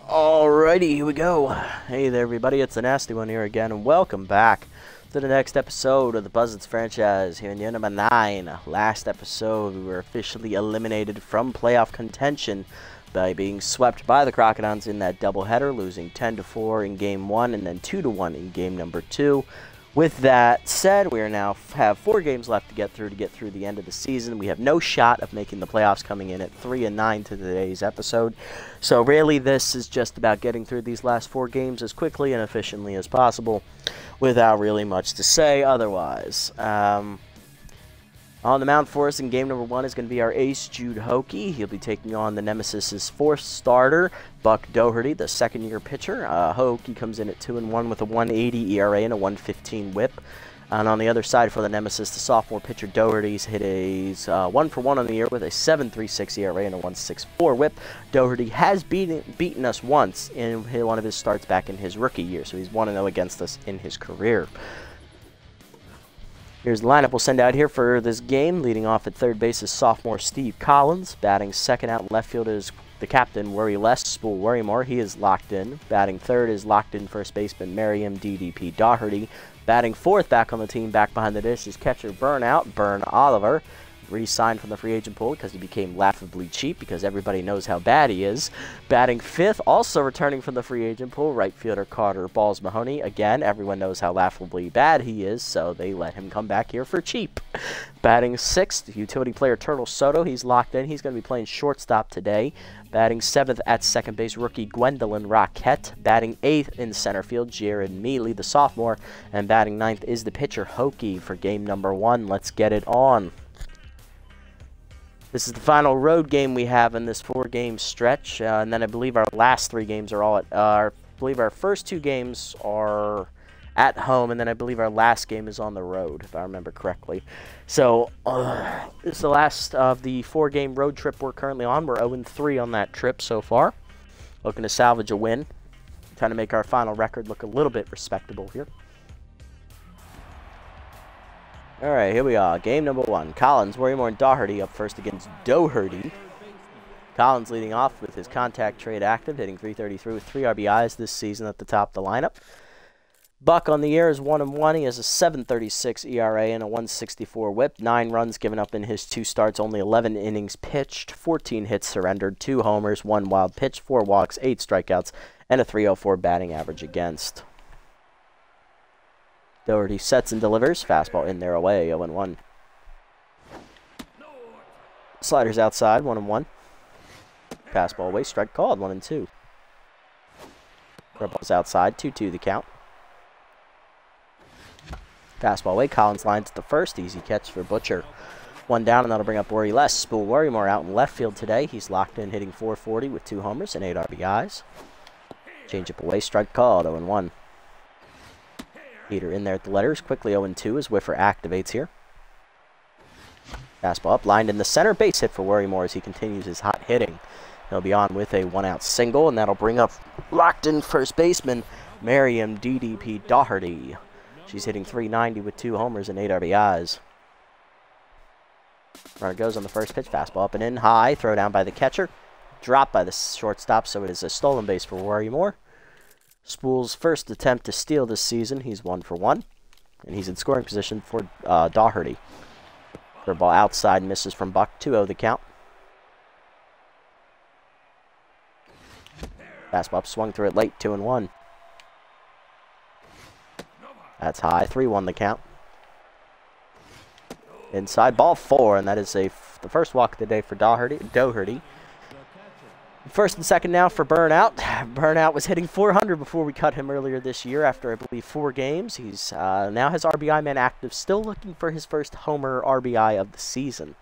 Alrighty, here we go. Hey there, everybody. It's the Nasty One here again, and welcome back to the next episode of the Buzzards franchise here in year number 9. Last episode, we were officially eliminated from playoff contention by being swept by the Crocodiles in that doubleheader, losing 10-4 in Game 1 and then 2-1 in Game number 2. With that said, we are now have 4 games left to get through the end of the season. We have no shot of making the playoffs, coming in at 3-9 to today's episode. So really, this is just about getting through these last 4 games as quickly and efficiently as possible, without really much to say otherwise. On the mound for us in game number 1 is going to be our ace, Jude Hockey. He'll be taking on the Nemesis' 4th starter, Buck Doherty, the second-year pitcher. Hockey comes in at 2-1 with a 1.80 ERA and a 1.15 WHIP. And on the other side for the Nemesis, the sophomore pitcher Doherty's hit a 1-for-1 on the year with a 7.36 ERA and a 1.64 WHIP. Doherty has beaten us once in one of his starts back in his rookie year, so he's 1-0 against us in his career. Here's the lineup we'll send out here for this game. Leading off at third base is sophomore Steve Collins. Batting second out in left field is the captain, Worry Less, Spool Worrymore. He is locked in. Batting third is locked in first baseman Merriam DDP Doherty. Batting fourth back on the team, back behind the dish, is catcher Burnout, Burn Oliver. Re-signed from the free agent pool because he became laughably cheap, because everybody knows how bad he is. Batting fifth, also returning from the free agent pool, right fielder Carter Balls Mahoney. Again, everyone knows how laughably bad he is, so they let him come back here for cheap. Batting sixth, utility player Turtle Soto. He's locked in. He's going to be playing shortstop today. Batting seventh at second base, rookie Gwendolyn Roquette. Batting eighth in center field, Jared Mealy, the sophomore. And batting ninth is the pitcher Hokie for game number 1. Let's get it on. This is the final road game we have in this 4-game stretch, and then I believe our last 3 games are all at, I believe our first 2 games are at home, and then I believe our last game is on the road, if I remember correctly. So, this is the last of the 4-game road trip we're currently on. We're 0-3 on that trip so far. Looking to salvage a win. Trying to make our final record look a little bit respectable here. Alright, here we are. Game number 1. Collins, Worrymore, and Doherty up first against Doherty. Collins leading off with his contact trade active, hitting .333 with 3 RBIs this season at the top of the lineup. Buck on the year is 1-1. He has a 7.36 ERA and a 1.64 WHIP. 9 runs given up in his 2 starts, only 11 innings pitched, 14 hits surrendered, 2 homers, 1 wild pitch, 4 walks, 8 strikeouts, and a .304 batting average against. Doherty sets and delivers. Fastball in there away, 0-1. Sliders outside, 1-1. Fastball away, strike called, 1-2. Curveballs outside, 2-2 the count. Fastball away, Collins lines at the first, easy catch for Butcher. 1 down, and that'll bring up Worry Less. Spool Worrymore out in left field today. He's locked in, hitting .440 with 2 homers and 8 RBIs. Changeup away, strike called, 0-1. Heater in there at the letters. Quickly 0-2 as Whiffer activates here. Fastball up, lined in the center. Base hit for Worrymore as he continues his hot hitting. He'll be on with a 1-out single, and that'll bring up locked in first baseman Merriam DDP Doherty. She's hitting .390 with 2 homers and 8 RBIs. Runner goes on the first pitch. Fastball up and in. High. Throw down by the catcher. Dropped by the shortstop, so it is a stolen base for Worrymore. Spool's first attempt to steal this season. He's 1-for-1. And he's in scoring position for Doherty. Curveball outside, misses from Buck. 2-0 the count. Fastball up, swung through it late. 2-1. That's high. 3-1 the count. Inside, ball 4, and that is the first walk of the day for Doherty. First and second now for Burnout. Burnout was hitting .400 before we cut him earlier this year after, I believe, 4 games. He's now has RBI man active, still looking for his first homer RBI of the season.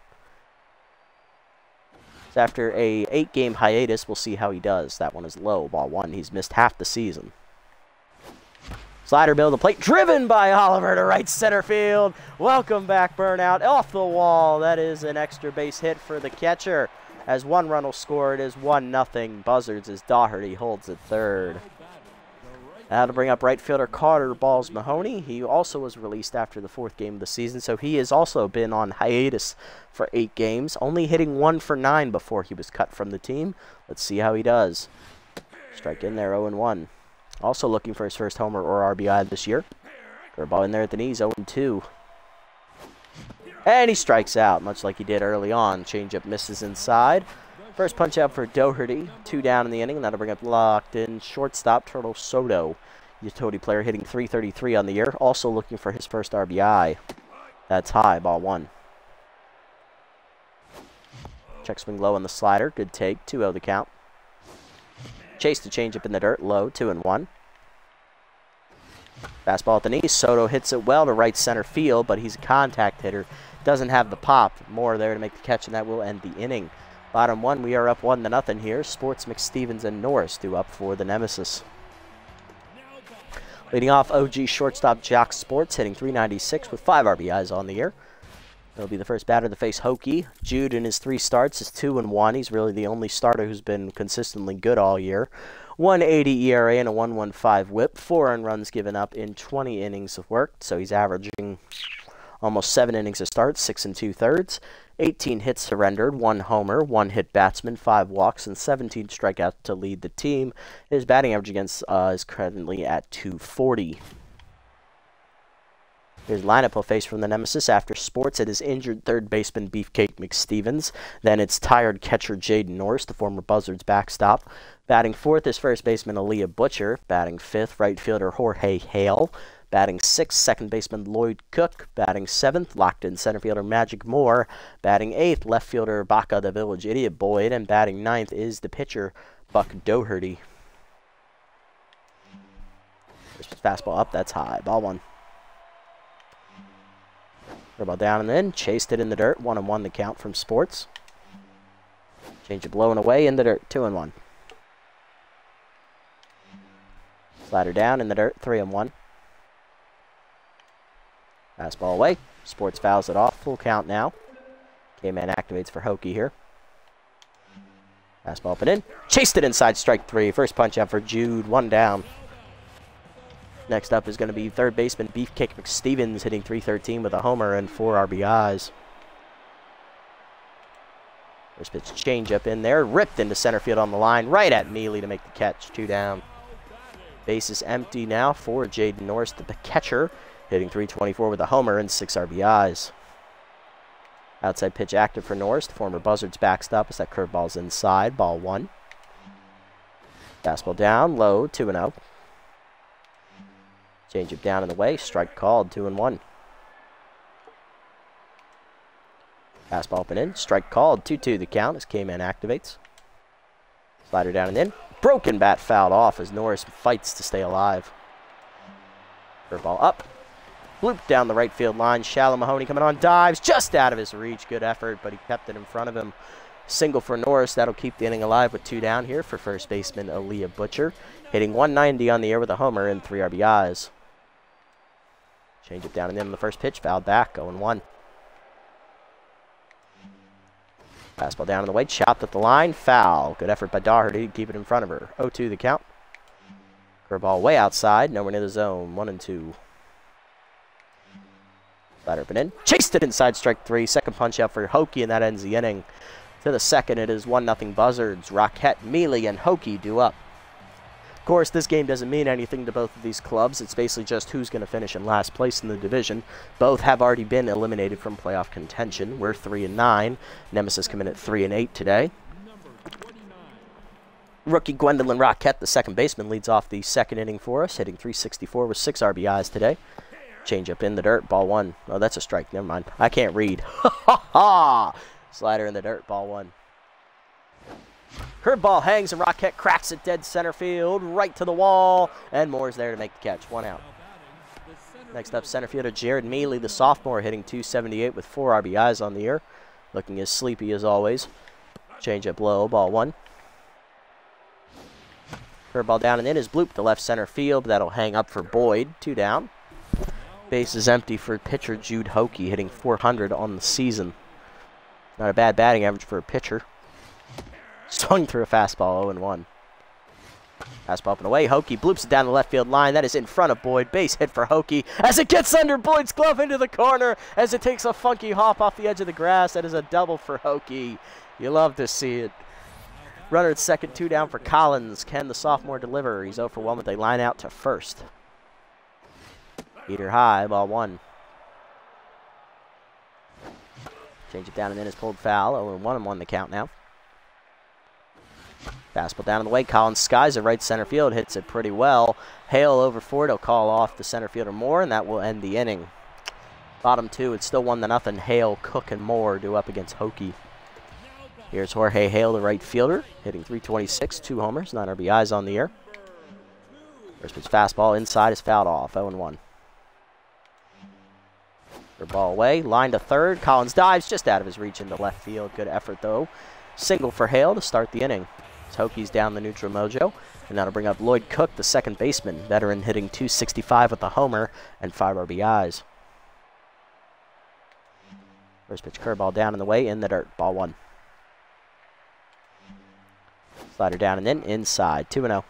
So after a 8-game hiatus, we'll see how he does. That one is low, ball 1. He's missed half the season. Slider bill to plate, driven by Oliver to right center field. Welcome back, Burnout. Off the wall. That is an extra base hit for the catcher. As 1 run will score, it is 1-0 Buzzards as Doherty holds at third. That'll bring up right fielder Carter Balls Mahoney. He also was released after the 4th game of the season, so he has also been on hiatus for 8 games, only hitting 1 for 9 before he was cut from the team. Let's see how he does. Strike in there, 0-1. Also looking for his first homer or RBI this year. Curveball in there at the knees, 0-2. And he strikes out, much like he did early on. Changeup misses inside. First punch out for Doherty. 2 down in the inning. That'll bring up locked in shortstop Turtle Soto. Utility player hitting .333 on the year. Also looking for his first RBI. That's high, ball 1. Check swing low on the slider. Good take. 2-0 the count. Chase the changeup in the dirt. Low. 2-1. Fastball at the knee. Soto hits it well to right center field, but he's a contact hitter. Doesn't have the pop. More there to make the catch, and that will end the inning. Bottom 1, we are up 1-0 here. Sports, McStevens, and Norris do up for the Nemesis. Leading off, OG shortstop Jock Sports, hitting .396 with 5 RBIs on the year. He'll be the first batter to face Hokie. Jude, in his 3 starts, is 2-1. He's really the only starter who's been consistently good all year. 1.80 ERA and a 1.15 WHIP. 4 earned runs given up in 20 innings of work, so he's averaging almost 7 innings of start, 6 2/3. 18 hits surrendered, 1 homer, 1 hit batsman, 5 walks, and 17 strikeouts to lead the team. His batting average against is currently at .240. Here's lineup he'll face from the Nemesis. After Sports, it is injured third baseman Beefcake McStevens. Then it's tired catcher Jaden Norris, the former Buzzards backstop. Batting 4th is first baseman Aaliyah Butcher. Batting 5th, right fielder Jorge Hale. Batting 6th, second baseman Lloyd Cook. Batting 7th, locked-in center fielder Magic Moore. Batting 8th, left fielder Baca the Village Idiot Boyd. And batting 9th is the pitcher Buck Doherty. Fastball up, that's high. Ball 1. Ball down and in. Chased it in the dirt. 1-1 the count from Sports. Change it low and away in the dirt. 2-1. Slider down in the dirt. 3-1. Fastball away. Sports fouls it off. Full count now. K-Man activates for Hokie here. Fastball up and in. Chased it inside, strike 3. First punch out for Jude. 1 down. Next up is going to be third baseman Beefcake McStevens, hitting .313 with a homer and 4 RBIs. First pitch changeup in there. Ripped into center field on the line. Right at Mealy to make the catch. 2 down. Base is empty now for Jaden Norris, the catcher, hitting .324 with a homer and 6 RBIs. Outside pitch active for Norris, the former Buzzards backstop, as that curveball's inside. Ball 1. Fastball down, low, 2-0. Changeup down in the way, strike called, 2-1. Fastball up and in, strike called, 2-2 the count as K-Man activates. Slider down and in. Broken bat fouled off as Norris fights to stay alive. Curveball up. Bloop down the right field line. Shallow Mahoney coming on. Dives just out of his reach. Good effort, but he kept it in front of him. Single for Norris. That'll keep the inning alive with 2 down here for first baseman Aaliyah Butcher. Hitting .190 on the air with a homer and 3 RBIs. Change it down and in on the first pitch. Fouled back. 0-1. Fastball down in the way. Chopped at the line. Foul. Good effort by Doherty to keep it in front of her. 0-2 the count. Curveball way outside. Nowhere near the zone. 1-2. Slider up and in. Chased it inside, strike 3. Second punch out for Hokie, and that ends the inning. To the second, it is 1-0 Buzzards. Rockette, Mealy, and Hokie do up. Of course, this game doesn't mean anything to both of these clubs. It's basically just who's going to finish in last place in the division. Both have already been eliminated from playoff contention. We're 3-9. Nemesis come in at 3-8 today. Rookie Gwendolyn Rockette, the second baseman, leads off the second inning for us, hitting .364 with 6 RBIs today. Change up in the dirt, ball 1. Oh, that's a strike. Never mind. I can't read. Ha ha ha! Slider in the dirt, ball 1. Curveball hangs and Rockette cracks it dead center field, right to the wall, and Moore's there to make the catch. 1 out. Next up, center fielder Jared Mealy, the sophomore, hitting .278 with 4 RBIs on the year. Looking as sleepy as always. Change up low, ball 1. Curveball down and in is blooped to left center field. That'll hang up for Boyd. 2 down. Base is empty for pitcher Jude Hokie, hitting .400 on the season. Not a bad batting average for a pitcher. Swung through a fastball, 0-1. Fastball up and away. Hokie bloops it down the left field line. That is in front of Boyd. Base hit for Hokie as it gets under Boyd's glove into the corner as it takes a funky hop off the edge of the grass. That is a double for Hokie. You love to see it. Runner at second, 2 down for Collins. Can the sophomore deliver? He's 0 for 1 with a line out to first. Heater high, ball 1. Change it down and in is pulled foul. 0-1 the count now. Fastball down in the way. Collins skies it right center field. Hits it pretty well. Hale over for it. He'll call off the center fielder Moore, and that will end the inning. Bottom 2, it's still 1-0. Hale, Cook, and Moore do up against Hokie. Here's Jorge Hale, the right fielder, hitting .326, 2 homers, 9 RBIs on the year. First pitch fastball inside is fouled off. 0-1. Ball away. Line to third. Collins dives just out of his reach into left field. Good effort, though. Single for Hale to start the inning. Hokies down the neutral mojo. And that'll bring up Lloyd Cook, the second baseman. Veteran hitting .265 with a homer and 5 RBIs. First pitch curveball down in the way, in the dirt. Ball 1. Slider down and in. Inside. 2-0.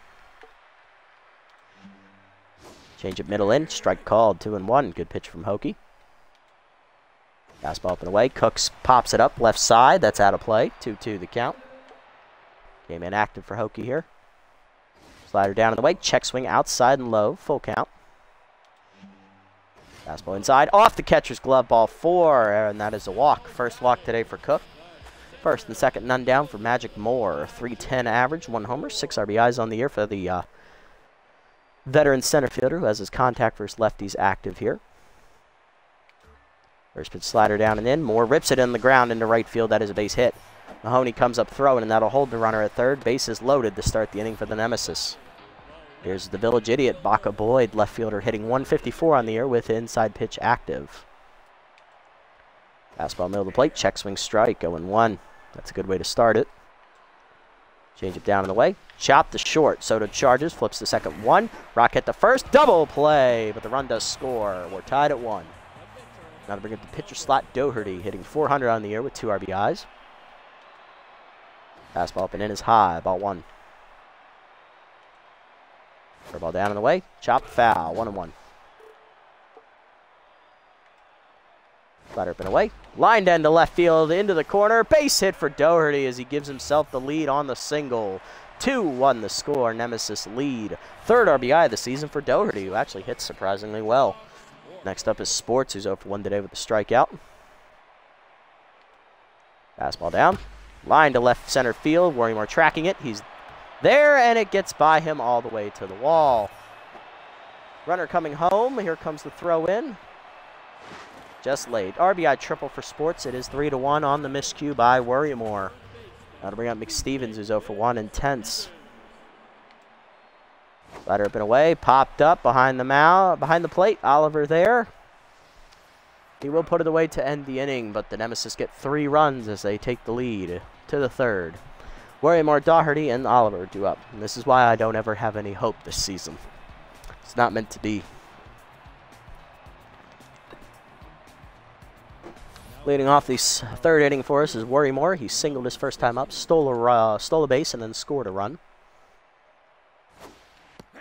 Change it middle in. Strike called. 2-1. Good pitch from Hokie. Fastball up and away. Cooks pops it up left side. That's out of play. 2-2 the count. Came in active for Hokie here. Slider down in the way. Check swing outside and low. Full count. Fastball inside. Off the catcher's glove. Ball 4. And that is a walk. First walk today for Cook. First and second none down for Magic Moore. .310 average. 1 homer. 6 RBIs on the year for the veteran center fielder who has his contact versus lefties active here. First pitch slider down and in. Moore rips it in the ground into right field. That is a base hit. Mahoney comes up throwing, and that'll hold the runner at third. Bases loaded to start the inning for the Nemesis. Here's the Village Idiot, Baca Boyd, left fielder, hitting .154 on the year with inside pitch active. Fastball middle of the plate, check swing strike, 0-1. That's a good way to start it. Change it down in the way. Chop to short. Soto charges, flips the second 1. Rock hit the first, double play, but the run does score. We're tied at 1. Now to bring up the pitcher slot, Doherty, hitting .400 on the year with 2 RBIs. Fastball up and in is high, ball 1. Curveball down in the way, chop foul, 1-1. Slider up and away, lined end to left field, into the corner, base hit for Doherty as he gives himself the lead on the single. 2-1 the score, Nemesis lead. 3rd RBI of the season for Doherty, who actually hits surprisingly well. Next up is Sports, who's 0 for 1 today with a strikeout. Fastball down. Line to left center field. Worrymore tracking it. He's there, and it gets by him all the way to the wall. Runner coming home. Here comes the throw in. Just late. RBI triple for Sports. It is 3-1 on the miscue by Worrymore. That'll bring up McStevens, who's 0 for 1, intense. Slider up and away, popped up behind the plate. Oliver there. He will put it away to end the inning, but the Nemesis get 3 runs as they take the lead to the 3rd. Worrymore, Doherty, and Oliver do up. And this is why I don't ever have any hope this season. It's not meant to be. Leading off the 3rd inning for us is Worrymore. He singled his first time up, stole a base, and then scored a run.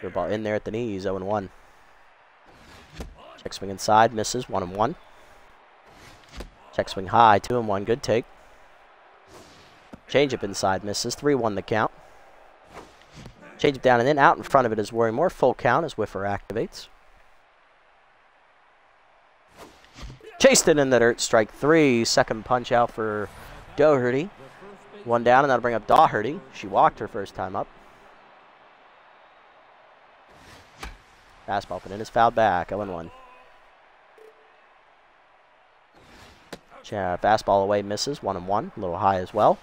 Good ball in there at the knees, 0-1. Check swing inside, misses, 1-1. Check swing high, 2-1, good take. Change up inside, misses, 3-1 the count. Change up down and in, out in front of it is Worrymore. Full count as Whiffer activates. Chased it in the dirt, strike 3. Second punch out for Doherty. 1 down, and that'll bring up Doherty. She walked her first time up. Fastball, but in is fouled back, 0-1. Fastball away, misses, 1-1. A little high as well.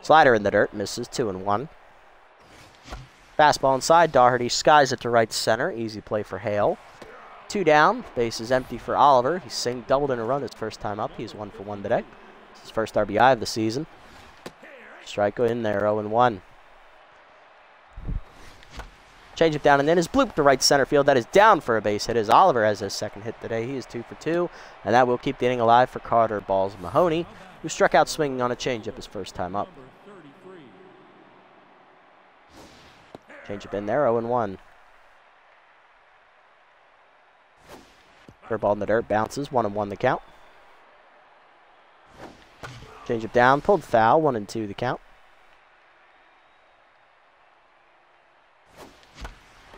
Slider in the dirt, misses, 2-1. Fastball inside, Doherty skies it to right center. Easy play for Hale. 2 down, base is empty for Oliver. He's doubled in a run his first time up. He's 1 for 1 today. It's his first RBI of the season. Strike in there, 0-1. Change it down and then is blooped to right center field. That is down for a base hit as Oliver has his second hit today. He is 2 for 2, and that will keep the inning alive for Carter Balls Mahoney, who struck out swinging on a changeup his first time up. Change up in there, 0-1. Curveball in the dirt, bounces, 1-1 the count. Change up down, pulled foul, 1-2 the count.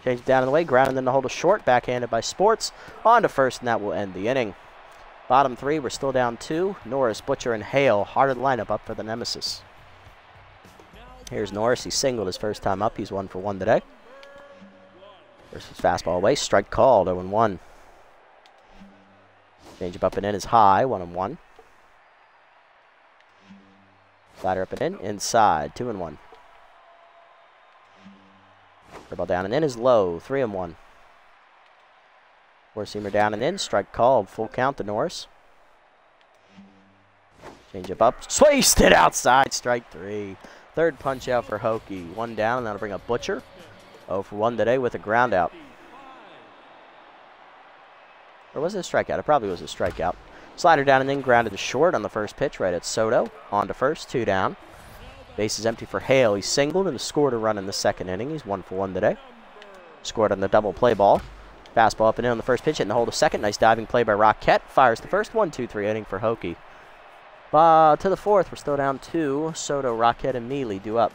Change it down in the way, ground and then to hold a short, backhanded by Sports. On to first, and that will end the inning. Bottom three, we're still down 2. Norris, Butcher, and Hale. Heart of the lineup up for the Nemesis. Here's Norris. He singled his first time up. He's 1-for-1 today. Versus fastball away. Strike called, 0-1. Change up and in is high, 1-1. Slider up and in, inside, 2-1. Curveball down and in is low, 3-1. Four-seamer down and in, strike called, full count to Norris. Change up, swaced it outside, strike 3. Third punch out for Hokie, 1 down, and that'll bring up Butcher. 0-for-1 today with a ground out. Or was it a strikeout? It probably was a strikeout. Slider down and in, grounded to short on the first pitch, right at Soto. On to first, 2 down. Base is empty for Hale. He singled and scored a run in the second inning. He's 1-for-1 today. Scored on the double play ball. Fastball up and in on the first pitch, hitting the hold of second. Nice diving play by Rockett. Fires the first, 1-2-3 inning for Hokie. To the fourth, we're still down 2. Soto, Rockett, and Mealy due up.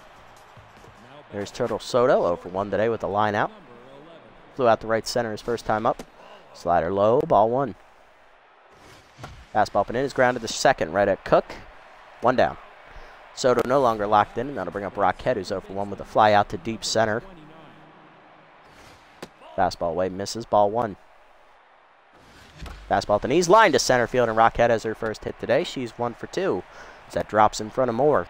There's Turtle Soto, 0-for-1 today with a line out. Flew out to right center his first time up. Slider low, ball 1. Fastball up and in is grounded to second, right at Cook. 1 down. Soto no longer locked in, and that'll bring up Rockett, who's 0-for-1 with a fly out to deep center. Fastball away, misses, ball 1. Fastball at the knees, line to center field, and Rockett has her first hit today. She's 1-for-2. As that drops in front of Moore.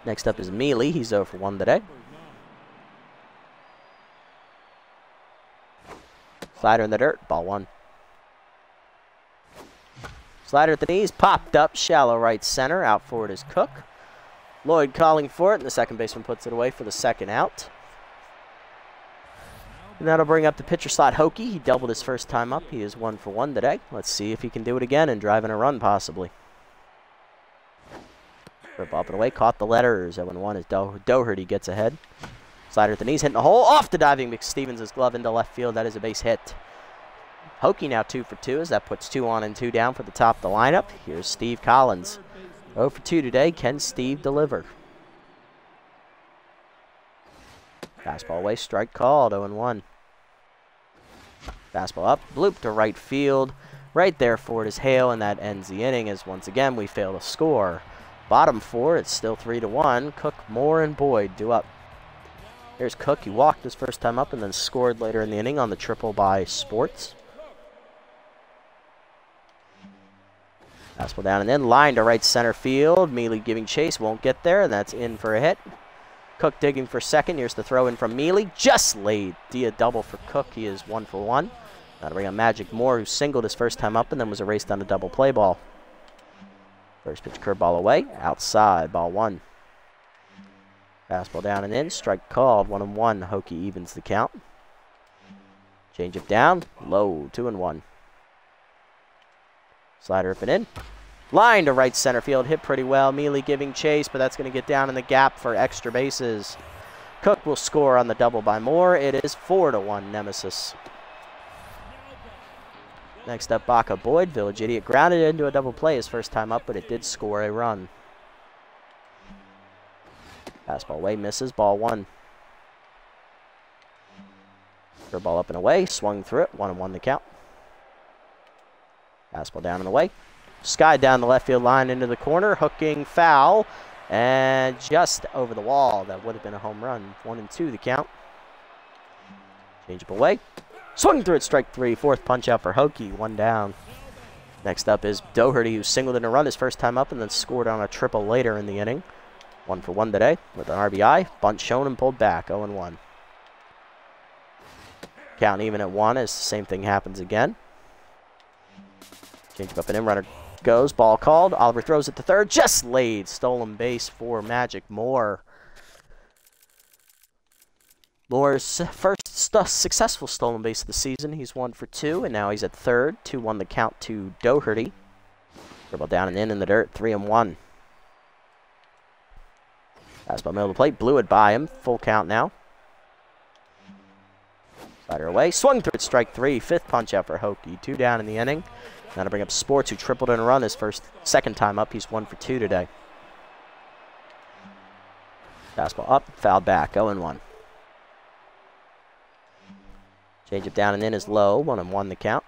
Next up is Mealy. He's 0-for-1 today. Slider in the dirt, ball 1. Slider at the knees, popped up, shallow right center. Out for it is Cook. Lloyd calling for it, and the second baseman puts it away for the second out. And that'll bring up the pitcher slot Hokie. He doubled his first time up. He is 1-for-1 today. Let's see if he can do it again and drive in a run, possibly. Rip up and away, caught the letters. 0-1 is Doherty gets ahead. Slider at the knees, hitting the hole. Off the diving McStevens' glove into left field. That is a base hit. Hokie now 2-for-2 as that puts 2 on and 2 down for the top of the lineup. Here's Steve Collins. 0-for-2 today. Can Steve deliver? Fastball away, strike called, 0-1. Fastball up, bloop to right field. Right there for it is Hale, and that ends the inning as once again we fail to score. Bottom 4, it's still 3-1. Cook, Moore, and Boyd due up. Here's Cook. He walked his first time up and then scored later in the inning on the triple by Sports. Fastball down and in, line to right center field. Mealy giving chase, won't get there, and that's in for a hit. Cook digging for second. Here's the throw in from Mealy. Just laid. Dia double for Cook. He is 1-for-1. That'll bring up Magic Moore, who singled his first time up and then was erased on a double play ball. First pitch curveball away. Outside. Ball 1. Fastball down and in. Strike called. 1-1. Hokie evens the count. Change it down. Low. 2-1. Slider up and in. Line to right center field. Hit pretty well. Mealy giving chase, but that's going to get down in the gap for extra bases. Cook will score on the double by Moore. It is 4-1 Nemesis. Next up, Baca Boyd. Village Idiot grounded into a double play his first time up, but it did score a run. Fastball away, misses. Ball 1. Curveball up and away. Swung through it. 1-1 the count. Fastball down and away. Sky down the left field line into the corner. Hooking foul. And just over the wall. That would have been a home run. 1-2 the count. Change up away. Swung through it. Strike 3. Fourth punch out for Hokie. 1 down. Next up is Doherty, who singled in a run his first time up and then scored on a triple later in the inning. 1-for-1 today with an RBI. Bunt shown and pulled back. 0-1. Count even at 1 as the same thing happens again. Change up and in. Runner goes. Ball called. Oliver throws it to third. Just laid. Stolen base for Magic Moore. Moore's first successful stolen base of the season. He's 1-for-2, and now he's at third. 2-1 the count to Doherty. Dribble down and in the dirt. 3-1. Fastball middle of the plate, blew it by him. Full count now. Slider away, swung through it, strike 3. 5th punch out for Hokie. 2 down in the inning. Now to bring up Sports, who tripled in a run his second time up. He's 1 for 2 today. Fastball up, fouled back, 0-1. Change it down and in is low, 1-1 the count.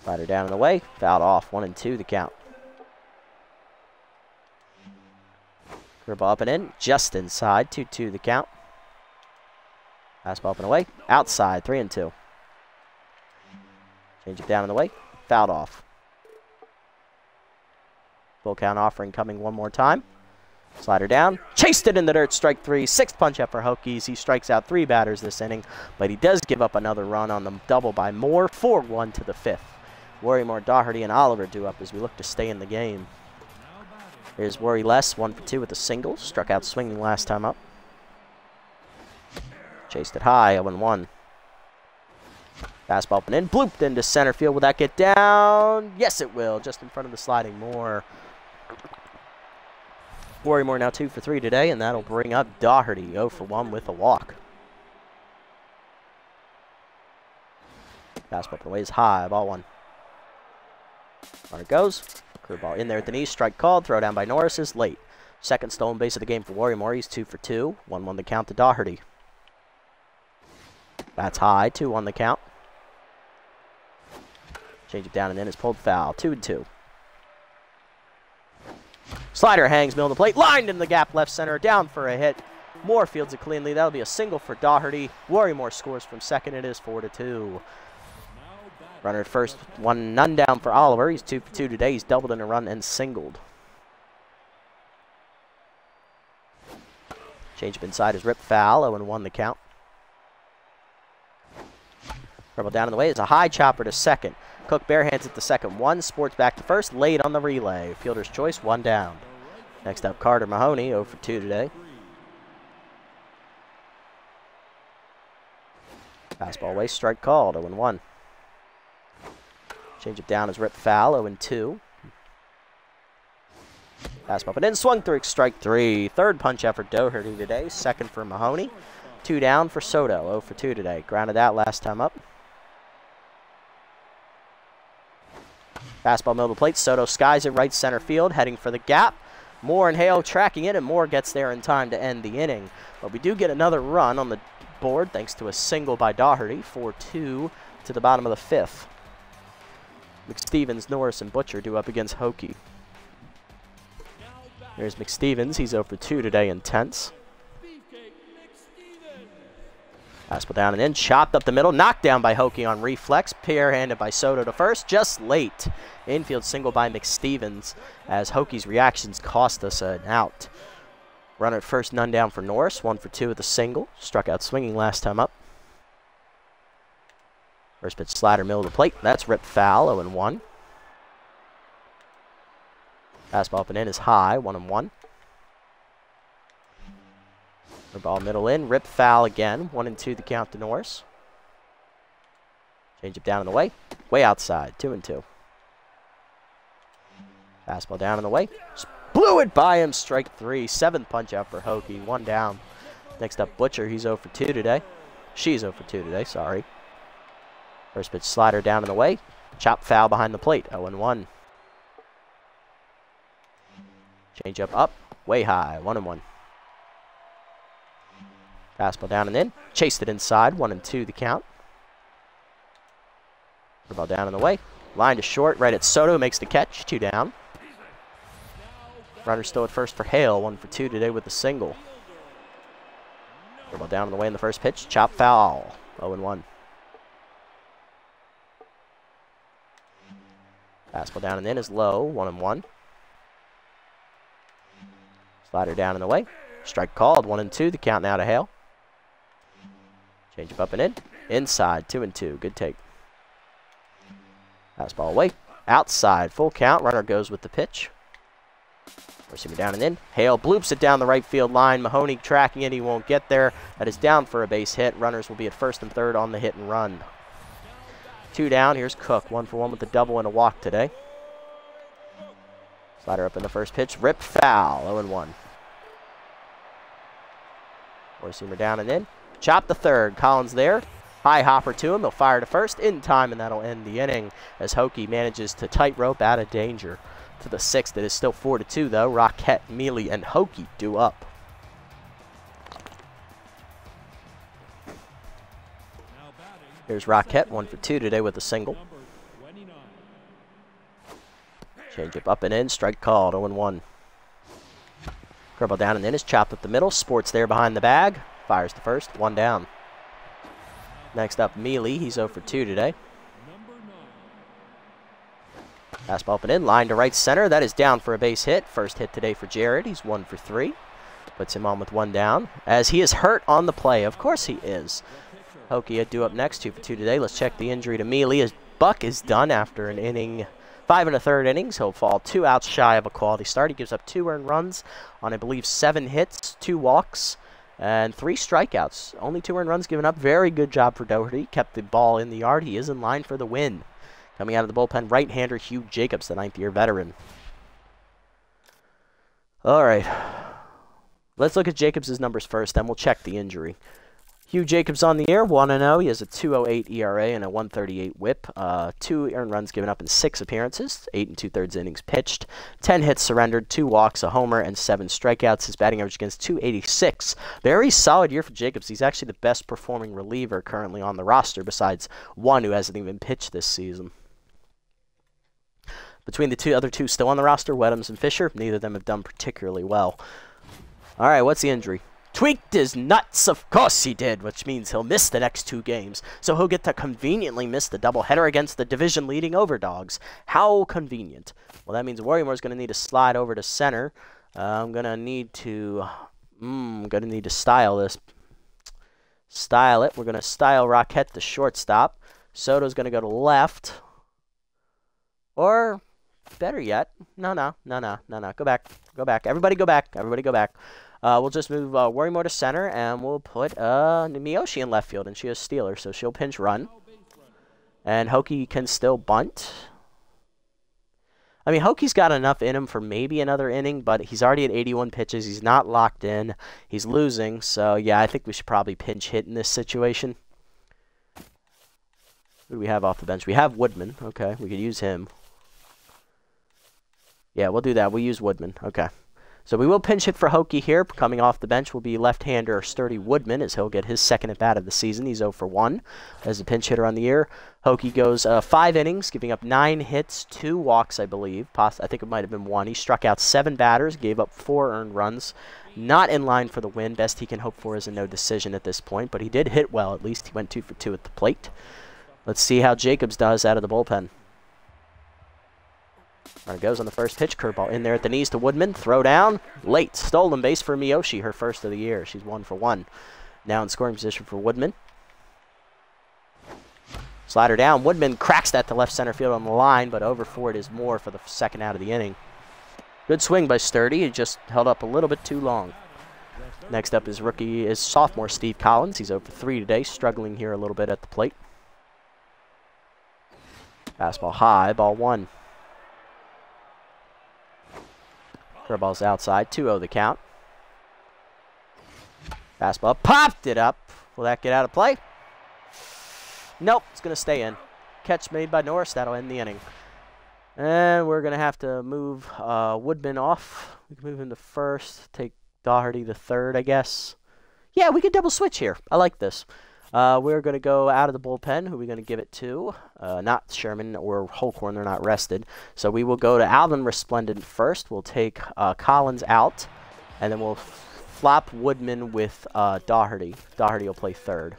Slider down and away, fouled off, 1-2 the count. Curveball up and in, just inside, 2-2 the count. Fastball up and away, outside, 3-2. Change it down and away, fouled off. Full count offering coming one more time. Slider down, chased it in the dirt, strike 3. 6th punch up for Hokies. He strikes out 3 batters this inning, but he does give up another run on the double by Moore. 4-1 to the 5th. Worrymore, Doherty, and Oliver due up as we look to stay in the game. Here's Worry Less, 1 for 2 with a single. Struck out swinging last time up. Chased it high, 0-1. Fastball up and in, blooped into center field. Will that get down? Yes, it will, just in front of the sliding Moore. Worrymore now 2 for 3 today, and that'll bring up Doherty, 0 for 1 with a walk. Fastball up and away is high, ball 1. On it goes. Curveball in there at the knee, strike called, throw down by Norris is late. Second stolen base of the game for Worrymore. He's 2 for 2. 1-1 the count to Doherty. That's high, 2-1 the count. Change it down and in is pulled foul, 2-2. Slider hangs middle of the plate, lined in the gap left center, down for a hit. Moore fields it cleanly. That'll be a single for Doherty. Worrymore scores from second. It is 4-2. Runner at first, none down for Oliver. He's 2 for 2 today. He's doubled in a run and singled. Change up inside is ripped foul, 0-1 the count. Rebel down in the way is a high chopper to second. Cook barehands at the second 1. Sports back to first, late on the relay. Fielder's choice, 1 down. Next up, Carter Mahoney, 0 for 2 today. Fastball away, strike called, 0-1. Change it down is ripped foul, 0-2. Fastball up and in, swung through, strike 3. 3rd punch out for Doherty today, 2nd for Mahoney. 2 down for Soto, 0 for 2 today. Grounded out last time up. Fastball middle of the plate. Soto skies it right center field, heading for the gap. Moore and Hale tracking it, and Moore gets there in time to end the inning. But we do get another run on the board thanks to a single by Doherty. 4-2 to the bottom of the 5th. McStevens, Norris, and Butcher due up against Hokie. There's McStevens. He's 0 for 2 today, intense. Fastball down and in, chopped up the middle, knocked down by Hokie on reflex, pair-handed by Soto to first, just late. Infield single by McStevens as Hokie's reactions cost us an out. Runner at first, none down for Norris, 1 for 2 with a single. Struck out swinging last time up. First pitch slider, middle of the plate. That's ripped foul, 0-1. Fastball up and in is high, 1-1. Ball middle in, rip foul again. 1-2 the count to Norris. Change it down in the way. Way outside, 2-2. Fastball down in the way. Just blew it by him, strike 3. 7th punch out for Hokie, 1 down. Next up, Butcher. He's 0 for 2 today. She's 0 for 2 today, sorry. First pitch slider down in the way. Chop foul behind the plate, 0-1. Change up, way high, 1-1. Fastball down and in. Chased it inside. 1-2 the count. Ball down in the way. Line to short. Right at Soto. Makes the catch. 2 down. Runner still at first for Hale. 1 for 2 today with a single. Ball down in the way in the first pitch. Chop foul. 0-1. Fastball down and in is low. 1-1. Slider down in the way. Strike called. 1-2 the count now to Hale. Change up and in. Inside, 2-2. Good take. Fastball away. Outside, full count. Runner goes with the pitch. Receiver down and in. Hale bloops it down the right field line. Mahoney tracking it. He won't get there. That is down for a base hit. Runners will be at first and third on the hit and run. 2 down. Here's Cook. 1 for 1 with a double and a walk today. Slider up in the first pitch. Rip foul. 0-1. Four-seamer down and in. Chop the third. Collins there. High hopper to him. He'll fire to first in time, and that'll end the inning as Hokie manages to tightrope out of danger. To the sixth, it is still 4-2, though. Rockette, Mealy, and Hokie due up. Here's Rockette, 1 for 2 today with a single. Change up and in. Strike called, 0-1. Curveball down and in is chopped up the middle. Sports there behind the bag. Fires to first, 1 down. Next up, Mealy. He's 0 for 2 today. Fastball up and in. Line to right center. That is down for a base hit. First hit today for Jared. He's 1 for 3. Puts him on with 1 down. As he is hurt on the play. Of course he is. Hokie due up next, 2 for 2 today. Let's check the injury to Mealy. As Buck is done after an inning, 5 1/3 innings. He'll fall 2 outs shy of a quality start. He gives up 2 earned runs on, I believe, 7 hits, 2 walks, and 3 strikeouts. Only 2 earned runs given up. Very good job for Doherty. Kept the ball in the yard. He is in line for the win. Coming out of the bullpen, right-hander Hugh Jacobs, the 9th-year veteran. All right. Let's look at Jacobs' numbers first, then we'll check the injury. Hugh Jacobs on the air, 1-0. He has a 2.08 ERA and a 1.38 WHIP. 2 earned runs given up in 6 appearances, 8 2/3 innings pitched, 10 hits surrendered, 2 walks, a homer, and 7 strikeouts. His batting average against .286. Very solid year for Jacobs. He's actually the best performing reliever currently on the roster, besides one who hasn't even pitched this season. Between the other two still on the roster, Weddams and Fisher, neither of them have done particularly well. All right, what's the injury? Tweaked his nuts, of course he did, which means he'll miss the next 2 games. So he'll get to conveniently miss the doubleheader against the division-leading Overdogs. How convenient. Well, that means Warriemore's going to need to slide over to center. I'm going to need to style this. Style it. We're going to style Rockette to shortstop. Soto's going to go to left. Or, better yet, no. Go back. Everybody go back. We'll just move Warriemore to center, and we'll put Miyoshi in left field, and she is stealer, so she'll pinch run. And Hokie can still bunt. I mean, Hokie's got enough in him for maybe another inning, but he's already at 81 pitches. He's not locked in. He's losing, so yeah, I think we should probably pinch hit in this situation. Who do we have off the bench? We have Woodman. Okay, we could use him. Yeah, we'll do that. We'll use Woodman. Okay. So we will pinch hit for Hokie here. Coming off the bench will be left-hander Sturdy Woodman, as he'll get his second at-bat of the season. He's 0 for 1 as a pinch hitter on the year. Hokie goes 5 innings, giving up 9 hits, 2 walks, I believe. I think it might have been 1. He struck out 7 batters, gave up 4 earned runs. Not in line for the win. Best he can hope for is a no decision at this point, but he did hit well. At least he went 2 for 2 at the plate. Let's see how Jacobs does out of the bullpen. There goes on the first pitch. Curveball in there at the knees to Woodman. Throw down. Late. Stolen base for Miyoshi, her first of the year. She's 1 for 1. Now in scoring position for Woodman. Slider down. Woodman cracks that to left center field on the line, but over for it is more for the second out of the inning. Good swing by Sturdy. He just held up a little bit too long. Next up is sophomore Steve Collins. He's 0 for 3 today, struggling here a little bit at the plate. Fastball high, ball 1. Curveball's outside, 2-0 the count. Fastball popped it up. Will that get out of play? Nope, it's going to stay in. Catch made by Norris. That'll end the inning. And we're going to have to move Woodman off. We can move him to first. Take Doherty to third, I guess. Yeah, we could double switch here. I like this. We're going to go out of the bullpen. Who are we going to give it to? Not Sherman or Holcorn. They're not rested. So we will go to Alvin Resplendent first. We'll take Collins out. And then we'll flop Woodman with Doherty. Doherty will play third.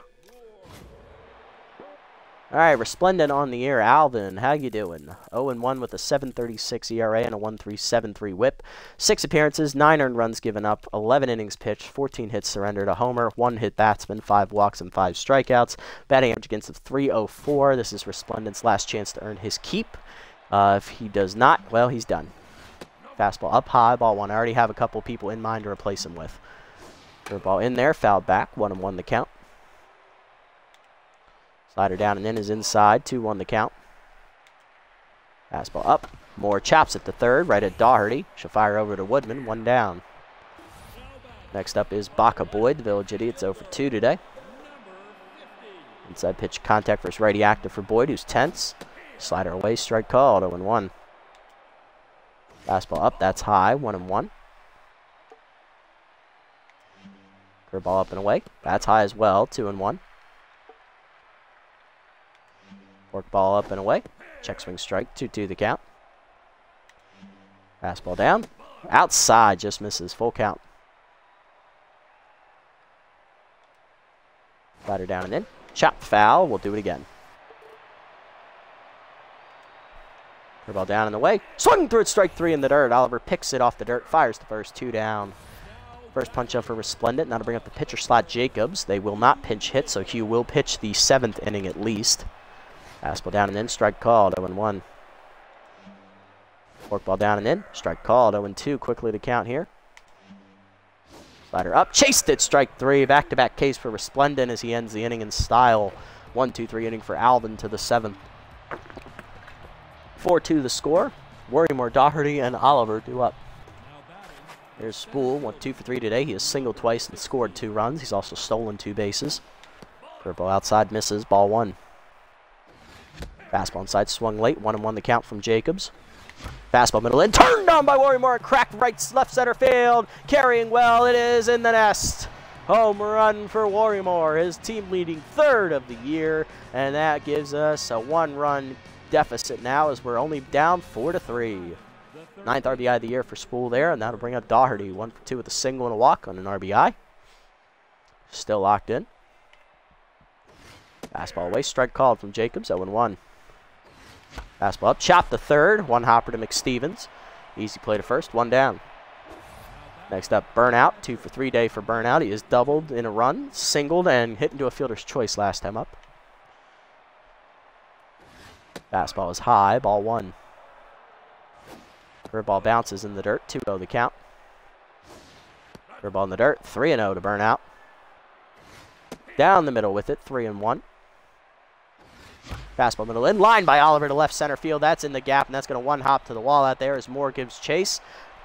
All right, Resplendent on the air. Alvin, how you doing? 0-1 with a 7.36 ERA and a 1.373 WHIP. 6 appearances, 9 earned runs given up, 11 innings pitched, 14 hits surrendered, a homer, 1 hit batsman, 5 walks, and 5 strikeouts. Batting average against of 304. This is Resplendent's last chance to earn his keep. If he does not, well, he's done. Fastball up high, ball 1. I already have a couple people in mind to replace him with. Curveball in there, fouled back, 1-1 the count. Slider down and in is inside, 2-1 the count. Fastball up. Moore chops at the third, right at Doherty. She'll fire over to Woodman, 1 down. Next up is Baca Boyd, the Village Idiot's 0 for 2 today. Inside pitch contact versus righty active for Boyd, who's tense. Slider away, strike called, 0-1. Fastball up, that's high, 1-1. Curveball up and away, that's high as well, 2-1. Forkball up and away, check swing strike, 2-2 the count. Fastball down, outside, just misses, full count. Slider down and in. Chop foul. We'll do it again. Curveball down in the way. Swung through it. Strike 3 in the dirt. Oliver picks it off the dirt. Fires the first. 2 down. First punch up for Resplendent. Now to bring up the pitcher slot, Jacobs. They will not pinch hit, so Hugh will pitch the 7th inning at least. Fastball down and in. Strike called. 0-1. Forkball down and in. Strike called. 0-2. Quickly to count here. Slider up, chased it, strike 3. Back-to-back case for Resplendent as he ends the inning in style. 1-2-3 inning for Alvin to the 7th. 4-2 the score. Worrymore, Doherty, and Oliver due up. There's Spool, 1-2 for 3 today. He has singled twice and scored 2 runs. He's also stolen 2 bases. Curveball outside misses, ball 1. Fastball inside, swung late, 1-1 the count from Jacobs. Fastball middle in, turned on by Worrymore, cracked left center field, carrying well, it is in the nest. Home run for Worrymore, his team leading 3rd of the year, and that gives us a 1-run deficit now as we're only down 4-3. 9th RBI of the year for Spool there, and that'll bring up Doherty, 1 for 2 with a single and a walk on an RBI. Still locked in. Fastball away, strike called from Jacobs, 0-1. Fastball up, chop the 3rd, 1 hopper to McStevens. Easy play to first, 1 down. Next up, Burnout, 2 for 3 day for Burnout. He is doubled in a run, singled, and hit into a fielder's choice last time up. Fastball is high, ball 1. Curveball bounces in the dirt, 2-0 the count. Curveball in the dirt, 3-0 to Burnout. Down the middle with it, 3-1. Fastball middle in, line by Oliver to left center field. That's in the gap, and that's going to 1-hop to the wall out there as Moore gives chase.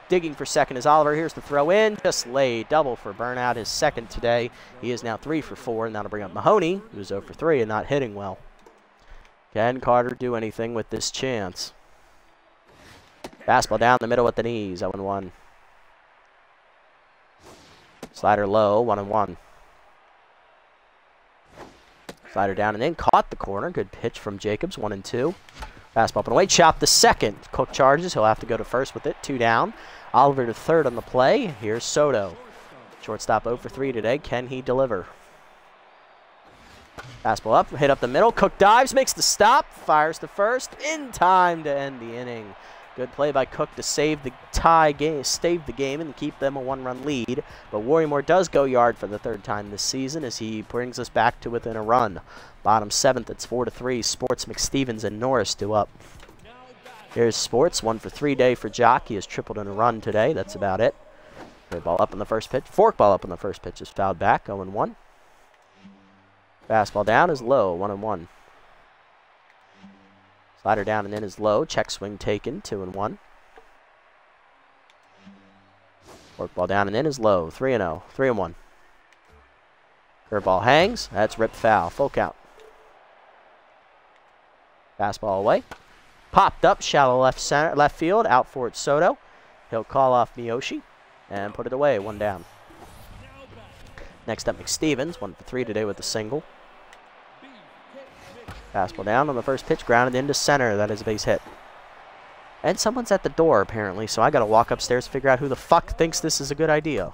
Digging for second is Oliver. Here's the throw in. Just laid. Double for Burnout, his 2nd today. He is now 3 for 4, and that'll bring up Mahoney, who's 0 for 3 and not hitting well. Can Carter do anything with this chance? Fastball down the middle with the knees, 0-1. Slider low, 1-1. Slider down and in, caught the corner. Good pitch from Jacobs, 1-2. Fastball up and away, chop the 2nd. Cook charges, he'll have to go to first with it, 2 down. Oliver to 3rd on the play. Here's Soto. Shortstop 0 for 3 today. Can he deliver? Fastball up, hit up the middle. Cook dives, makes the stop, fires to first, in time to end the inning. Good play by Cook to save the game and keep them a 1-run lead. But Worrymore does go yard for the 3rd time this season as he brings us back to within a run. Bottom 7th, it's 4-3. Sports, McStevens, and Norris do up. Here's Sports, 1 for 3 day for Jock. He has tripled in a run today. That's about it. Curveball up on the first pitch. Forkball up on the first pitch is fouled back, 0-1. Fastball down is low, 1-1. Slider down and in is low. Check swing taken, 2-1. Forkball down and in is low, 3-0, 3-1. Curveball hangs. That's ripped foul. Full count. Fastball away. Popped up, shallow left field. Out for it, Soto. He'll call off Miyoshi and put it away, 1 down. Next up, McStevens, 1 for 3 today with a single. Fastball down on the first pitch, grounded into center. That is a base hit. And someone's at the door, apparently, so I got to walk upstairs to figure out who the fuck thinks this is a good idea.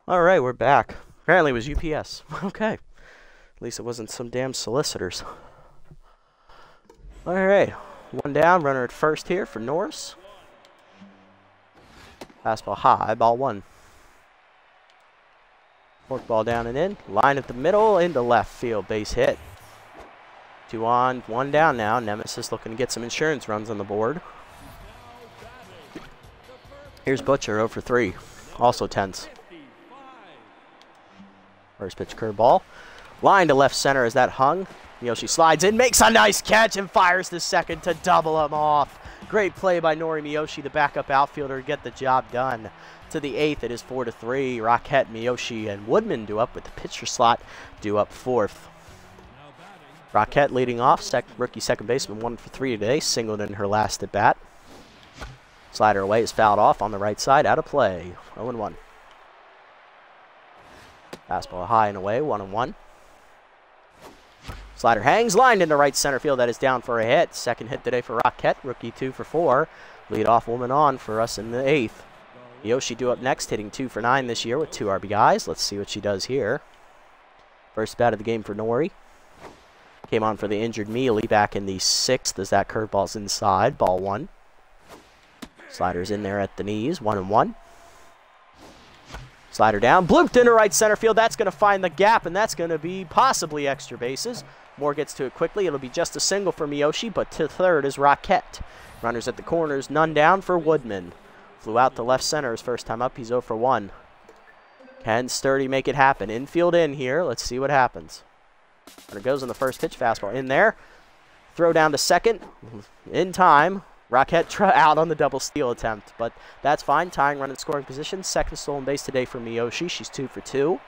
Alright, we're back. Apparently it was UPS. Okay. At least it wasn't some damn solicitors. Alright. One down, runner at first here for Norris. Fastball high, ball one. Forkball down and in. Line at the middle, into left field. Base hit. 2 on, 1 down now. Nemesis looking to get some insurance runs on the board. Here's Butcher, 0 for 3. Also tense. First pitch curveball. Line to left center as that hung. Miyoshi slides in, makes a nice catch, and fires the second to double him off. Great play by Nori Miyoshi, the backup outfielder, to get the job done. To the 8th, it is 4-3. Rockette, Miyoshi, and Woodman due up with the pitcher slot, due up 4th. Rockette leading off, rookie second baseman, 1 for 3 today, singled in her last at bat. Slider away is fouled off on the right side, out of play, 0-1. Fastball high and away, 1-1. Slider hangs, lined into right center field. That is down for a hit. Second hit today for Rockette. Rookie 2 for 4. Leadoff woman on for us in the 8th. Miyoshi due up next, hitting 2 for 9 this year with 2 RBIs. Let's see what she does here. First bat of the game for Nori. Came on for the injured Mealy back in the 6th as that curveball's inside. Ball 1. Slider's in there at the knees. 1-1. Slider down, blooped into right center field. That's going to find the gap, and that's going to be possibly extra bases. Moore gets to it quickly. It'll be just a single for Miyoshi, but to third is Rockette. Runners at the corners, none down for Woodman. Flew out to left center his first time up. He's 0 for 1. Can Sturdy make it happen? Infield in here. Let's see what happens. Runner goes on the first pitch. Fastball in there. Throw down to second. In time. Rockette out on the double steal attempt, but that's fine. Tying run in scoring position. Second stolen base today for Miyoshi. She's 2 for 2.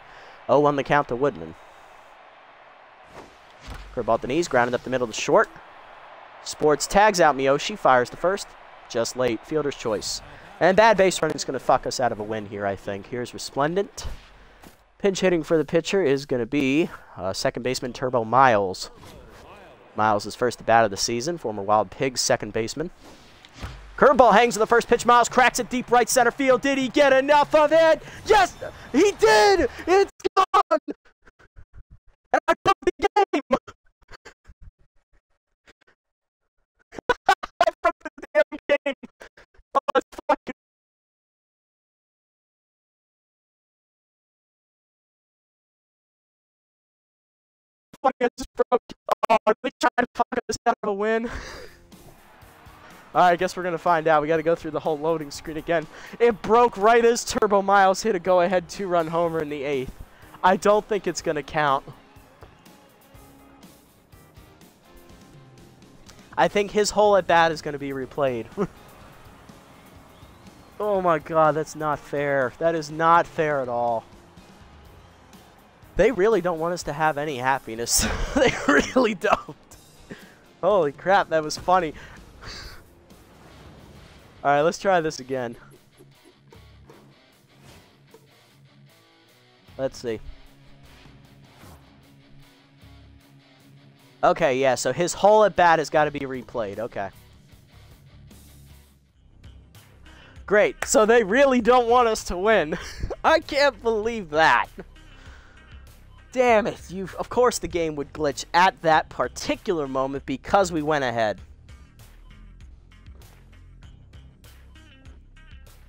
0-1 the count to Woodman. Curveball at the knees, grounded up the middle to short. Sports tags out Miyoshi, fires to first. Just late. Fielder's choice. And bad base running is going to fuck us out of a win here, I think. Here's Resplendent. Pinch hitting for the pitcher is going to be second baseman Turbo Miles. Miles is first at bat of the season, former Wild Pigs second baseman. Curveball hangs to the first pitch. Miles cracks it deep right center field. Did he get enough of it? Yes, he did. It's gone. And I took the game. I took the damn game. Oh, it's fucking. I just broke. Oh, are they trying to fuck us out of a win? Alright, I guess we're going to find out. We got to go through the whole loading screen again. It broke right as Turbo Miles hit a go-ahead 2-run homer in the 8th. I don't think it's going to count. I think his whole at-bat is going to be replayed. Oh my god, that's not fair. That is not fair at all. They really don't want us to have any happiness. They really don't. Holy crap, that was funny. Alright, let's try this again. Let's see. Okay, yeah, so his whole at-bat has got to be replayed. Okay. Great, so they really don't want us to win. I can't believe that. Damn it. Of course the game would glitch at that particular moment because we went ahead.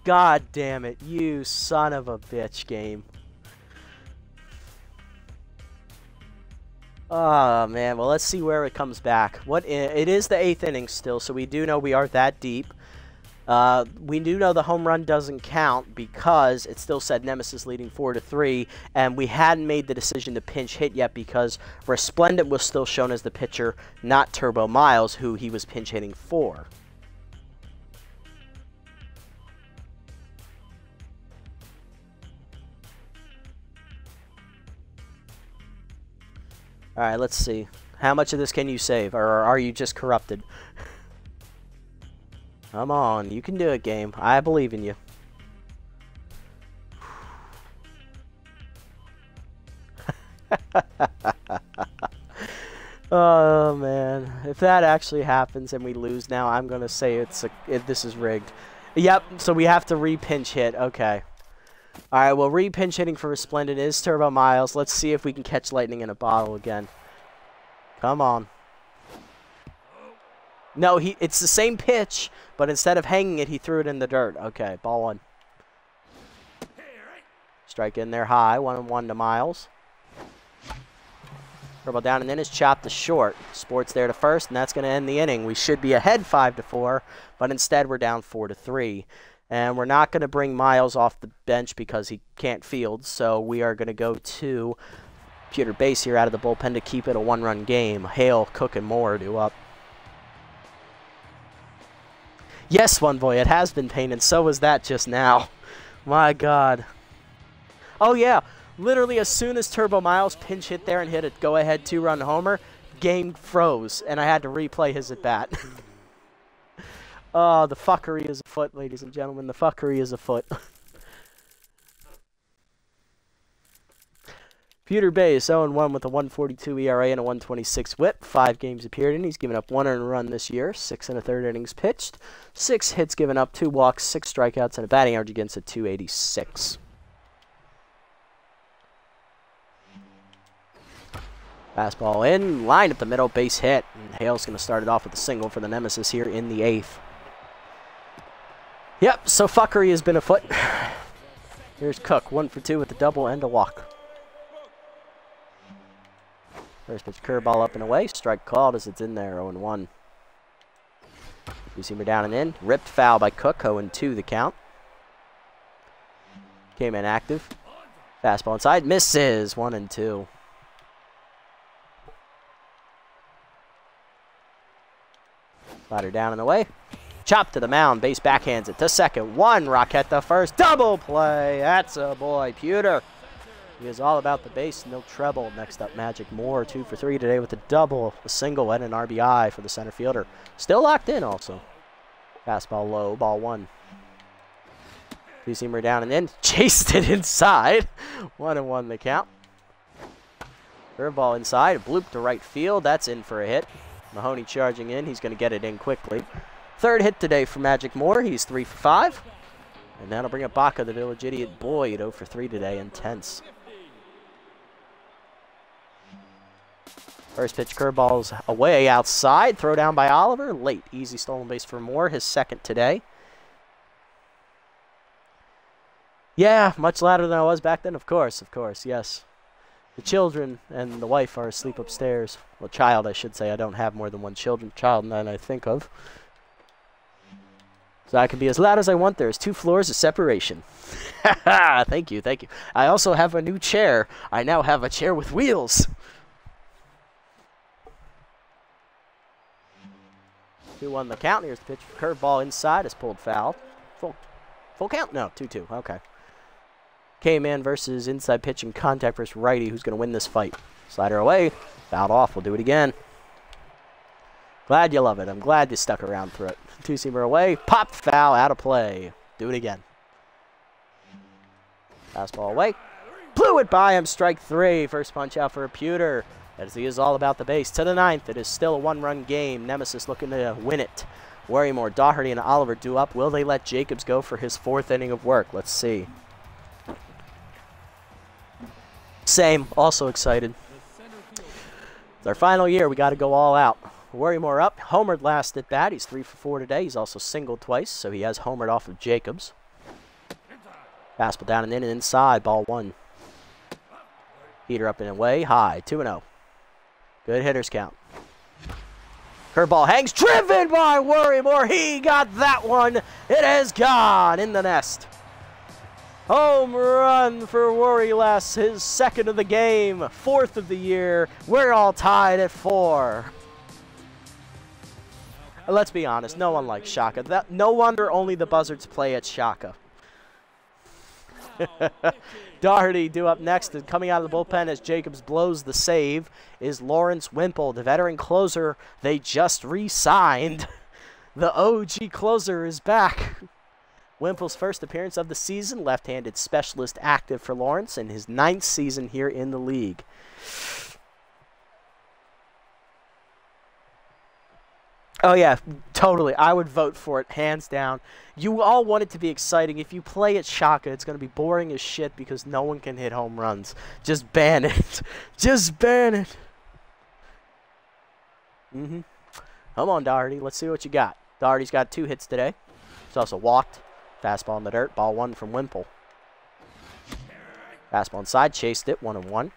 God damn it, you son of a bitch game. Oh man, well let's see where it comes back. It is the 8th inning still, so we do know we are that deep. We do know the home run doesn't count because it still said Nemesis leading 4-3, and we hadn't made the decision to pinch hit yet because Resplendent was still shown as the pitcher, not Turbo Miles, who he was pinch hitting for. Alright, let's see. How much of this can you save, or are you just corrupted? Come on, you can do it, game. I believe in you. Oh, man. If that actually happens and we lose now, I'm going to say this is rigged. Yep, so we have to re-pinch hit. Okay. All right, well, re-pinch hitting for Resplendent is Turbo Miles. Let's see if we can catch lightning in a bottle again. Come on. No, it's the same pitch, but instead of hanging it, he threw it in the dirt. Okay, ball one. Strike in there high, 1-1 to Miles. Curveball down and then is chopped to short. Sports there to first, and that's going to end the inning. We should be ahead 5-4, but instead we're down 4-3. And we're not going to bring Miles off the bench because he can't field, so we are going to go to Pewter base here out of the bullpen to keep it a one-run game. Hale, Cook, and Moore do up. Yes, One Boy, it has been painted. So was that just now. My God. Oh, yeah. Literally, as soon as Turbo Miles pinch hit there and hit a go-ahead two-run homer, game froze, and I had to replay his at-bat. Oh, the fuckery is afoot, ladies and gentlemen. The fuckery is afoot. Pewter base, 0-1 with a 1.42 ERA and a 1.26 WHIP. 5 games appeared in. He's given up 1 earned run this year. 6 1/3 innings pitched. 6 hits given up, 2 walks, 6 strikeouts, and a batting average against a 286. Fastball in, line up the middle, base hit. And Hale's going to start it off with a single for the Nemesis here in the 8th. Yep, so fuckery has been afoot. Here's Cook, 1 for 2 with a double and a walk. First pitch curveball up and away. Strike called as it's in there, 0-1. Two-seamer down and in. Ripped foul by Cook, 0-2 the count. Came in active. Fastball inside, misses, 1-2. Slider down and away. Chop to the mound. Base backhands it to second. 1. Rocket the first. Double play. That's a boy. Pewter. He is all about the base. No treble. Next up, Magic Moore. 2 for 3 today with a double, a single, and an RBI for the center fielder. Still locked in also. Fastball low. Ball 1. Two-seamer down and in. Chased it inside. 1-1 the count. Curveball inside. Bloop to right field. That's in for a hit. Mahoney charging in. He's going to get it in quickly. 3rd hit today for Magic Moore. He's 3 for 5. And that'll bring up Baca, the Village Idiot Boyd, 0 for 3 today. Intense. First pitch curveball's away outside. Throw down by Oliver. Late. Easy stolen base for Moore. His 2nd today. Yeah, much louder than I was back then. Of course, yes. The children and the wife are asleep upstairs. Well, child, I should say. I don't have more than one child than I think of. So I can be as loud as I want. There's 2 floors of separation. Thank you, thank you. I also have a new chair. I now have a chair with wheels. 2-1 the count. Here's the pitch. Curveball inside is pulled foul. Full count? No, 2-2. Okay. K-Man versus inside pitch and contact versus righty. Who's going to win this fight? Slider away. Fouled off. We'll do it again. Glad you love it. I'm glad you stuck around through it. Two-seamer away. Pop foul. Out of play. Do it again. Fastball away. Blew it by him. Strike 3. First punch out for a Pewter. As he is all about the base. To the 9th. It is still a 1-run game. Nemesis looking to win it. Worrymore, Doherty, and Oliver do up. Will they let Jacobs go for his 4th inning of work? Let's see. Same. Also excited. It's our final year. We got to go all out. Worrymore up. Homered last at bat. He's 3 for 4 today. He's also singled twice, so he has homered off of Jacobs. Fastball down and in and inside. Ball 1. Heater up and away. High. 2-0. Good hitters count. Curveball hangs. Driven by Worrymore. He got that one. It is gone in the nest. Home run for Worryless, his 2nd of the game, 4th of the year. We're all tied at 4. Let's be honest, no one likes Shaka. No wonder only the Buzzards play at Shaka. Doherty due up next, and coming out of the bullpen as Jacobs blows the save is Lawrence Wimple, the veteran closer they just re-signed. The OG closer is back. Wimple's first appearance of the season, left-handed specialist active for Lawrence, in his 9th season here in the league. Oh yeah, Totally. I would vote for it, hands down. You all want it to be exciting. If you play it Shaka, it's going to be boring as shit because no one can hit home runs. Just ban it. Just ban it. Come on, Doherty. Let's see what you got. Doherty's got 2 hits today. He's also walked. Fastball in the dirt. Ball 1 from Wimple. Fastball inside. Chased it. 1-1.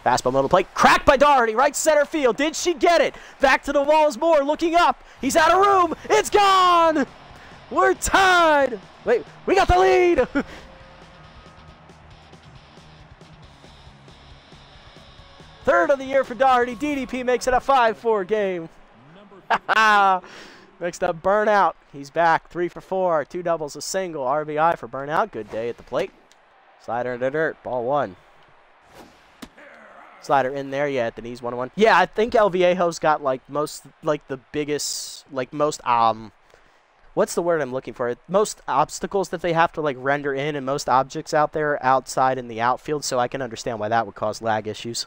Fastball middle plate. Cracked by Doherty. Right center field. Did she get it? Back to the walls more. Looking up. He's out of room. It's gone. We're tied. Wait. We got the lead. Third of the year for Doherty. DDP makes it a 5-4 game. Next up, Burnout. He's back. 3 for 4. 2 doubles, a single. RBI for Burnout. Good day at the plate. Slider in the dirt. Ball 1. Slider in there. Yeah, at the knees. 1-1. Yeah, I think El Viejo's got like the biggest, most what's the word I'm looking for? Most obstacles that they have to like render in, and most objects out there outside in the outfield. So I can understand why that would cause lag issues.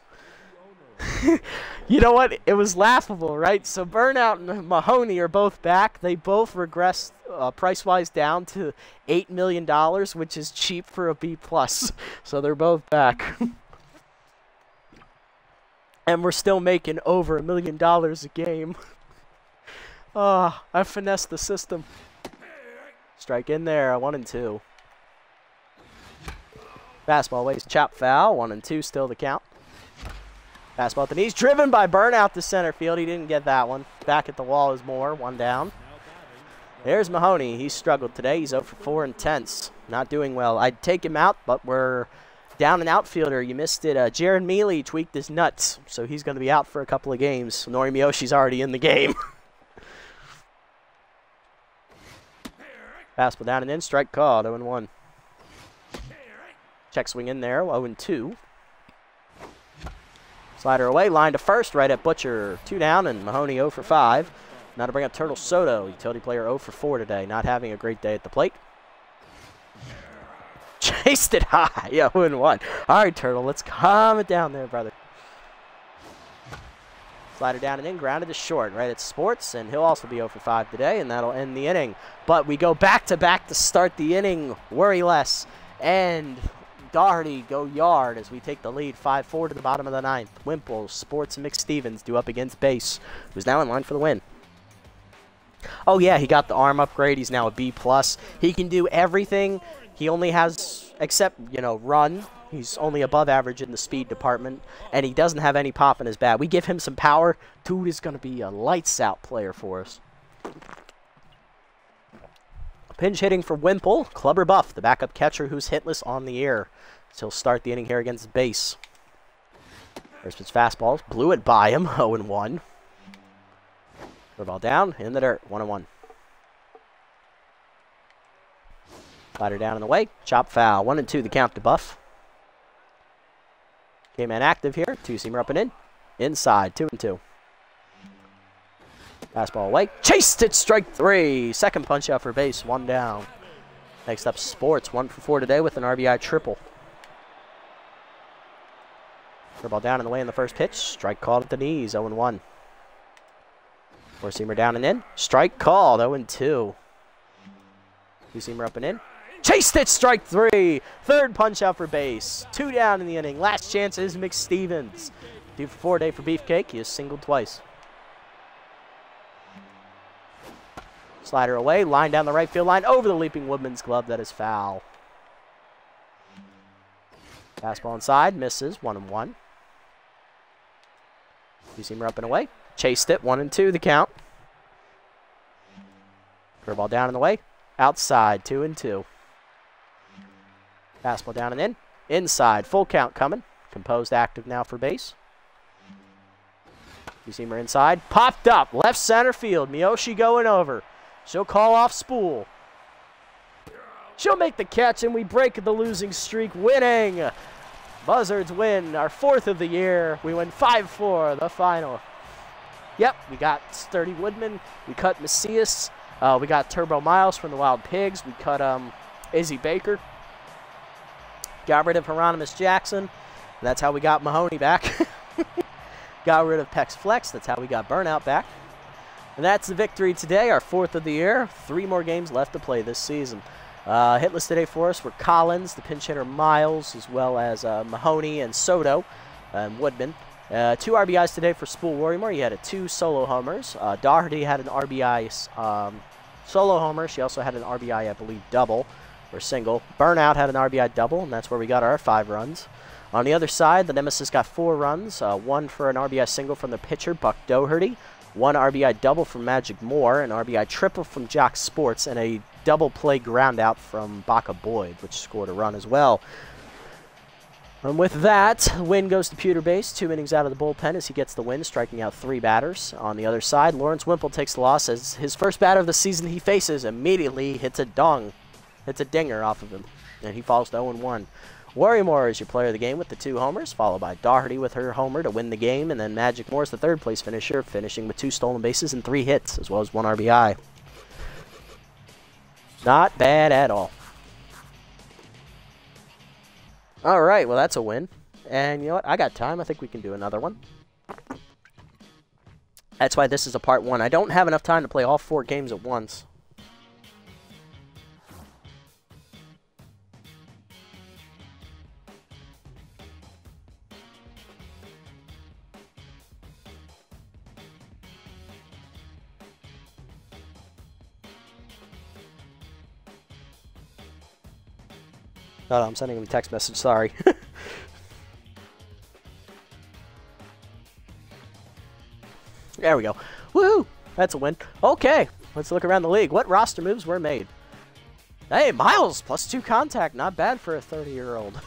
You know what? It was laughable, right? So Burnout and Mahoney are both back. They both regressed price-wise down to $8 million, which is cheap for a B+. So they're both back. And we're still making over $1 million a game. I finessed the system. Strike in there, 1-2. Fastball waves, chop foul, 1-2, still the count. Fastball at the knees, driven by Burnout to center field. He didn't get that one. Back at the wall is Moore, 1 down. There's Mahoney. He's struggled today. He's 0 for 4 and tenths. Not doing well. I'd take him out, but we're down an outfielder. You missed it. Jared Mealy tweaked his nuts, so he's going to be out for a couple of games. Nori Miyoshi's already in the game. Fastball down and in. Strike called. 0-1. Check swing in there. 0-2. Slider away, line to first, right at Butcher. 2 down, and Mahoney 0 for 5. Now to bring up Turtle Soto, utility player 0 for 4 today. Not having a great day at the plate. Chased it high, 0-1. All right, Turtle, let's calm it down there, brother. Slider down and in, grounded to short, right at Sports, and he'll also be 0 for 5 today, and that'll end the inning. But we go back-to-back to start the inning, worry less, and Doherty go yard as we take the lead 5-4 to the bottom of the 9th. Wimple, Sports, and McStevens due up against Base, who's now in line for the win. Oh yeah, he got the arm upgrade. He's now a B+. He can do everything. He only has, except, run. He's only above average in the speed department, and he doesn't have any pop in his bat. We give him some power. Dude is going to be a lights-out player for us. Pinch hitting for Wimple, Clubber Buff, the backup catcher who's hitless on the air. So he'll start the inning here against Base. First pitch fastballs, blew it by him, 0-1. Ball down, in the dirt, 1-1. Slider down in the way, chop foul, 1-2 the count to Buff. K-man active here, 2-seamer up and in. Inside, 2-2. Fastball away. Chased it, strike 3. Second punch out for Base, 1 down. Next up, Sports, 1 for 4 today with an RBI triple. Ball down in the way in the first pitch. Strike called at the knees, 0-1. 4-seamer down and in. Strike called, 0-2. 2-seamer up and in. Chased it, strike 3. Third punch out for Base. 2 down in the inning. Last chance is McStevens. Due for 4 day for Beefcake. He has singled twice. Slider away, line down the right field line, over the leaping Woodman's glove. That is foul. Fastball inside, misses, 1-1. 2-seamer up and away. Chased it, 1-2 the count. Curveball down in the way. Outside, 2-2. Fastball down and in. Inside, full count coming. Composed active now for Base. 2-seamer inside. Popped up, left center field. Miyoshi going over. She'll call off Spool. She'll make the catch, and we break the losing streak, winning. Buzzards win, our 4th of the year. We win 5-4, the final. Yep, we got Sturdy Woodman. We cut Macias. We got Turbo Miles from the Wild Pigs. We cut Izzy Baker. Got rid of Hieronymus Jackson. That's how we got Mahoney back. Got rid of Pex Flex. That's how we got Burnout back. And that's the victory today, our 4th of the year. 3 more games left to play this season. Hitless today for us were Collins, the pinch hitter Miles, as well as Mahoney and Soto and Woodman. 2 RBIs today for Spool Worrymore. He had 2 solo homers. Doherty had an RBI solo homer. She also had an RBI, I believe, double or single. Burnout had an RBI double, and that's where we got our 5 runs. On the other side, the Nemesis got 4 runs, 1 for an RBI single from the pitcher, Buck Doherty, 1 RBI double from Magic Moore, an RBI triple from Jock Sports, and a double play ground out from Baca Boyd, which scored a run as well. And with that, win goes to Pewter Base, 2 innings out of the bullpen as he gets the win, striking out 3 batters. On the other side, Lawrence Wimple takes the loss as his first batter of the season he faces immediately hits a dinger off of him, and he falls to 0-1. Worrymore is your player of the game with the 2 homers, followed by Doherty with her homer to win the game, and then Magic Moore is the 3rd place finisher, finishing with 2 stolen bases and 3 hits, as well as 1 RBI. Not bad at all. All right, well, that's a win. And you know what? I got time. I think we can do another one. That's why this is a part 1. I don't have enough time to play all 4 games at once. Oh, I'm sending him a text message, sorry. There we go. Woohoo! That's a win. Okay, let's look around the league. What roster moves were made? Hey, Miles, +2 contact. Not bad for a 30-year-old.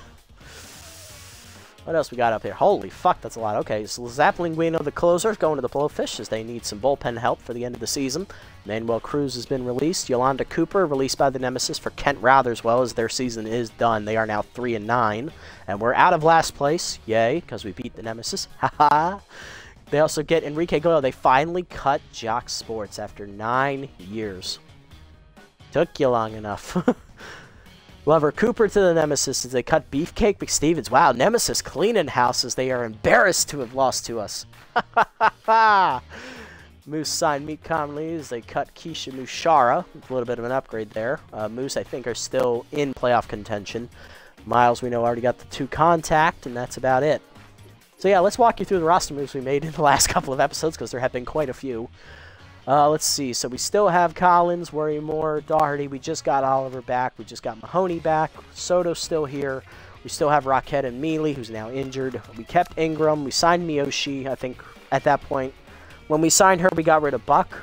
What else we got up here? Holy fuck, that's a lot. Okay, so Zaplinguino, the closer, is going to the Blowfish as they need some bullpen help for the end of the season. Manuel Cruz has been released. Yolanda Cooper released by the Nemesis for Kent Rather as well, as their season is done. They are now 3-9, and we're out of last place. Yay, because we beat the Nemesis. Haha. They also get Enrique Goyo. They finally cut Jock Sports after 9 years. Took you long enough. Lover Cooper to the Nemesis as they cut Beefcake McStevens. Wow, Nemesis cleaning house as they are embarrassed to have lost to us. Moose signed Meet Conley as they cut Keisha Mushara. A little bit of an upgrade there. Moose, I think, are still in playoff contention. Miles, we know, already got the 2 contact, and that's about it. So yeah, let's walk you through the roster moves we made in the last couple of episodes, because there have been quite a few. Let's see. So we still have Collins, Worrymore, Doherty. We just got Oliver back. We just got Mahoney back. Soto's still here. We still have Rocket and Mealy, who's now injured. We kept Ingram. We signed Miyoshi, I think, at that point. When we signed her, we got rid of Buck.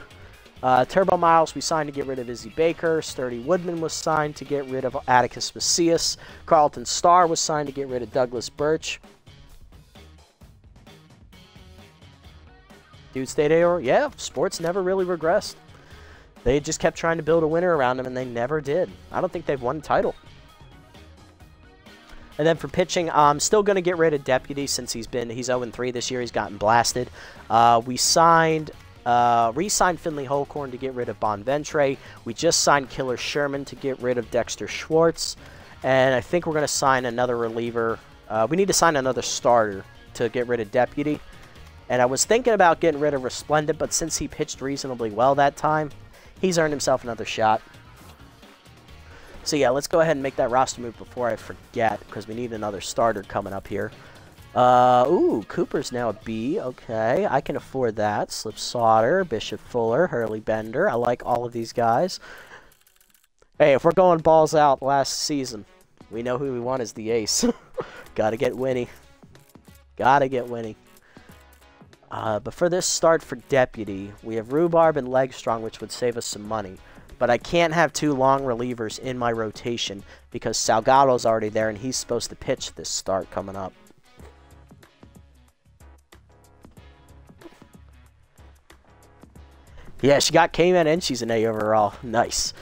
Turbo Miles, we signed to get rid of Izzy Baker. Sturdy Woodman was signed to get rid of Atticus Macias. Carlton Starr was signed to get rid of Douglas Birch. Dude stayed AOR. Yeah, Sports never really regressed. They just kept trying to build a winner around him, and they never did. I don't think they've won a title. And then for pitching, I'm still going to get rid of Deputy since he's 0-3 this year. He's gotten blasted. We re-signed Finley Holcorn to get rid of Bonventre. We just signed Killer Sherman to get rid of Dexter Schwartz. And I think we're going to sign another reliever. We need to sign another starter to get rid of Deputy. And I was thinking about getting rid of Resplendent, but since he pitched reasonably well that time, he's earned himself another shot. So yeah, let's go ahead and make that roster move before I forget, because we need another starter coming up here. Ooh, Cooper's now a B. Okay, I can afford that. Slip Sauter, Bishop Fuller, Hurley Bender. I like all of these guys. Hey, if we're going balls out last season, we know who we want as the ace. Gotta get Winnie. Gotta get Winnie. But for this start for Deputy, we have Rhubarb and Legstrong, which would save us some money. But I can't have 2 long relievers in my rotation because Salgado's already there, and he's supposed to pitch this start coming up. Yeah, she got K-Man and she's an A overall. Nice.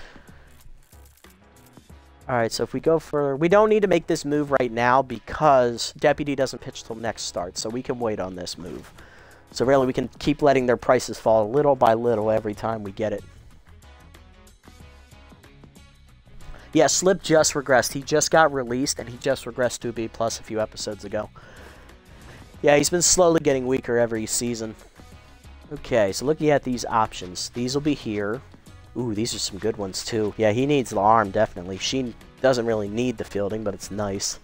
Alright, so if we go for... We don't need to make this move right now because Deputy doesn't pitch till next start, so we can wait on this move. So really, we can keep letting their prices fall little by little every time we get it. Yeah, Slip just regressed. He just got released, and he just regressed to a B+ a few episodes ago. Yeah, he's been slowly getting weaker every season. Okay, so looking at these options, these will be here. Ooh, these are some good ones too. Yeah, he needs the arm, definitely. She doesn't really need the fielding, but it's nice.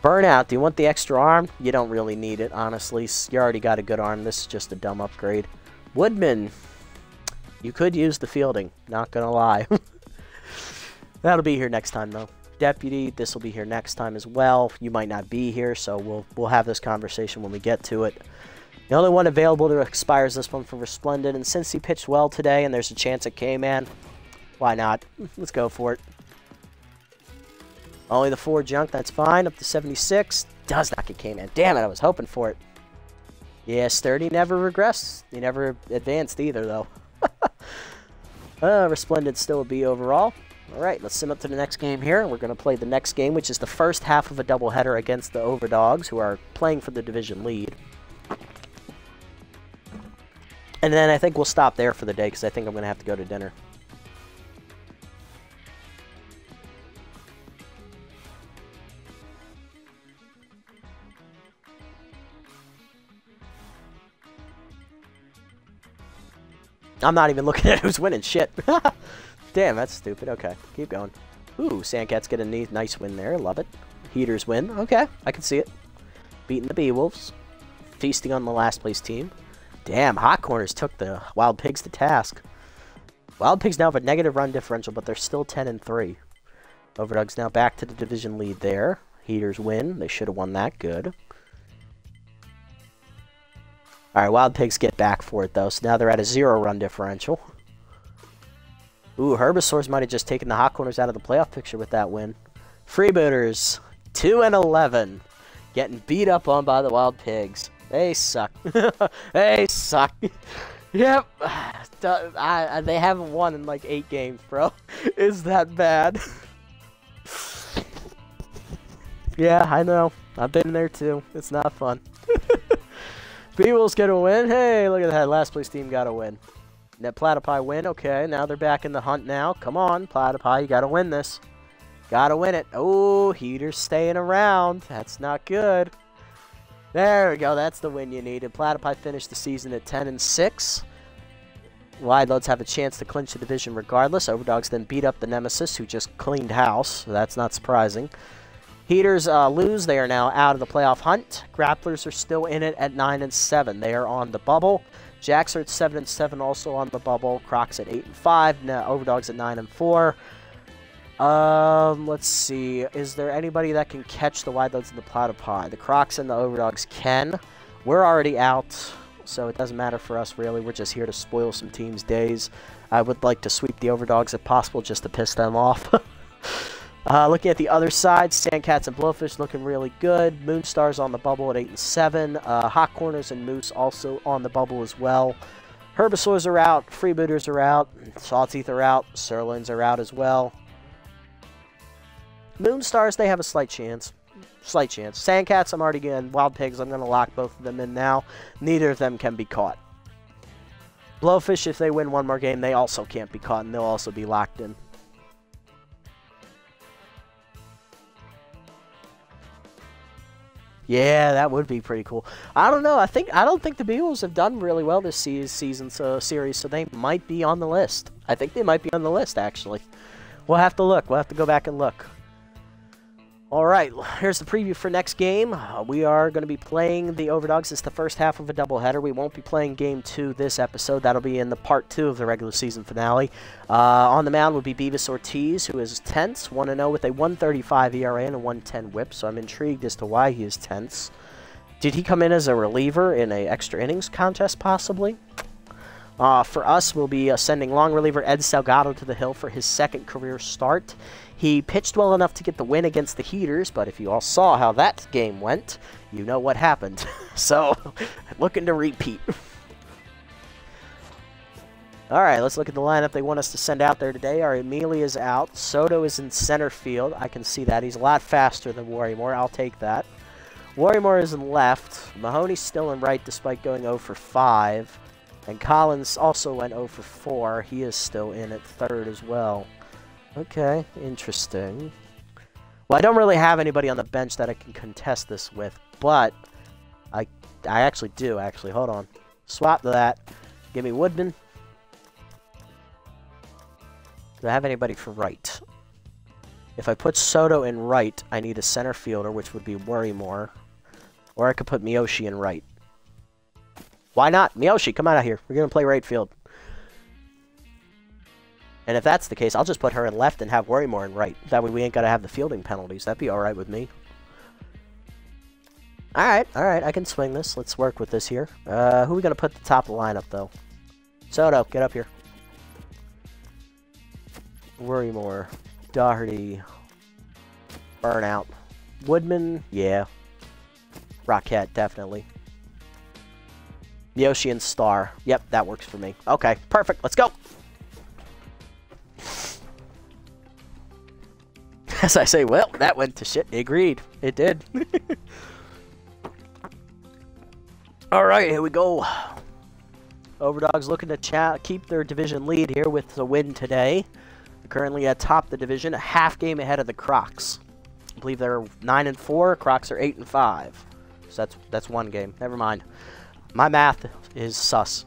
Burnout, do you want the extra arm? You don't really need it, honestly. You already got a good arm. This is just a dumb upgrade. Woodman, you could use the fielding, not gonna lie. That'll be here next time, though. Deputy, this will be here next time as well. You might not be here, so we'll have this conversation when we get to it. The only one available to expire is this one for Resplendent, and since he pitched well today and there's a chance at K-Man, why not? Let's go for it. Only the 4 junk, that's fine. Up to 76. Does not get K-Man. Damn it, I was hoping for it. Yeah, Sturdy never regressed. He never advanced either, though. Resplendent still a B overall. Alright, let's sim up to the next game here. We're going to play the next game, which is the first half of a doubleheader against the Overdogs, who are playing for the division lead. And then I think we'll stop there for the day, because I think I'm going to have to go to dinner. I'm not even looking at who's winning. Shit. Damn, that's stupid. Okay, keep going. Ooh, Sandcats get a nice win there. Love it. Heaters win. Okay, I can see it. Beating the Beewolves. Feasting on the last place team. Damn, Hot Corners took the Wild Pigs to task. Wild Pigs now have a negative run differential, but they're still 10-3. Overdogs now back to the division lead there. Heaters win. They should have won that. Good. Alright, Wild Pigs get back for it, though. So now they're at a 0-run differential. Ooh, Herbisaurs might have just taken the Hot Corners out of the playoff picture with that win. Freebooters, 2-11. Getting beat up on by the Wild Pigs. They suck. They suck. Yep. They haven't won in like 8 games, bro. Is that bad? Yeah, I know. I've been there too. It's not fun. Beewolves get a win. Hey, look at that. Last place team got a win. That Platypi win. Okay, now they're back in the hunt now. Come on, Platypi. You got to win this. Got to win it. Oh, Heater's staying around. That's not good. There we go. That's the win you needed. Platypi finished the season at 10-6. Wideloads have a chance to clinch the division regardless. Overdogs then beat up the Nemesis, who just cleaned house. So that's not surprising. Heaters lose. They are now out of the playoff hunt. Grapplers are still in it at 9-7. They are on the bubble. Jacks are at 7-7, also on the bubble. Crocs at 8-5. Overdogs at 9-4. Let's see. Is there anybody that can catch the Wideloads and the Platypi? The Crocs and the Overdogs can. We're already out, so it doesn't matter for us, really. We're just here to spoil some teams' days. I would like to sweep the Overdogs if possible, just to piss them off. Looking at the other side, Sandcats and Blowfish looking really good. Moonstars on the bubble at 8-7. Hot Corners and Moose also on the bubble as well. Herbisaurs are out. Freebooters are out. Sawteeth are out. Sirloins are out as well. Moonstars, they have a slight chance. Slight chance. Sandcats, I'm already getting. Wild Pigs, I'm going to lock both of them in now. Neither of them can be caught. Blowfish, if they win one more game, they also can't be caught, and they'll also be locked in. Yeah, that would be pretty cool. I don't know. I don't think the Beagles have done really well this season series, so they might be on the list. I think they might be on the list, actually. We'll have to look. We'll have to go back and look. All right, here's the preview for next game. We are going to be playing the Overdogs. It's the first half of a doubleheader. We won't be playing Game 2 this episode. That'll be in the Part 2 of the regular season finale. On the mound will be Beavis Ortiz, who is tense, 1-0 with a 1.35 ERA and a 1.10 WHIP, so I'm intrigued as to why he is tense. Did he come in as a reliever in an extra innings contest, possibly? For us, we'll be sending long reliever Ed Salgado to the hill for his second career start. He pitched well enough to get the win against the Heaters, but if you all saw how that game went, you know what happened. So, looking to repeat. Alright, let's look at the lineup they want us to send out there today. Our Emilia's out. Soto is in center field. I can see that. He's a lot faster than Warrymore. I'll take that. Warrymore is in left. Mahoney's still in right despite going 0 for 5. And Collins also went 0 for 4. He is still in at third as well. Okay, interesting. Well, I don't really have anybody on the bench that I can contest this with, but I actually do, actually. Hold on. Swap that. Give me Woodman. Do I have anybody for right? If I put Soto in right, I need a center fielder, which would be Worrymore. Or I could put Miyoshi in right. Why not? Miyoshi, come out of here. We're going to play right field. And if that's the case, I'll just put her in left and have Worrymore in right. That way we ain't got to have the fielding penalties. That'd be alright with me. Alright, I can swing this. Let's work with this here. Who are we going to put at the top of the lineup, though? Soto, get up here. Worrymore. Doherty. Burnout. Woodman, yeah. Rocket, definitely. Yoshi and Star. Yep, that works for me. Okay, perfect. Let's go. As I say, well, that went to shit. Agreed. It did. All right, here we go. Overdogs looking to keep their division lead here with a win today. They're currently atop the division, a half game ahead of the Crocs. I believe they're 9-4. Crocs are 8-5. So that's one game. Never mind. My math is sus.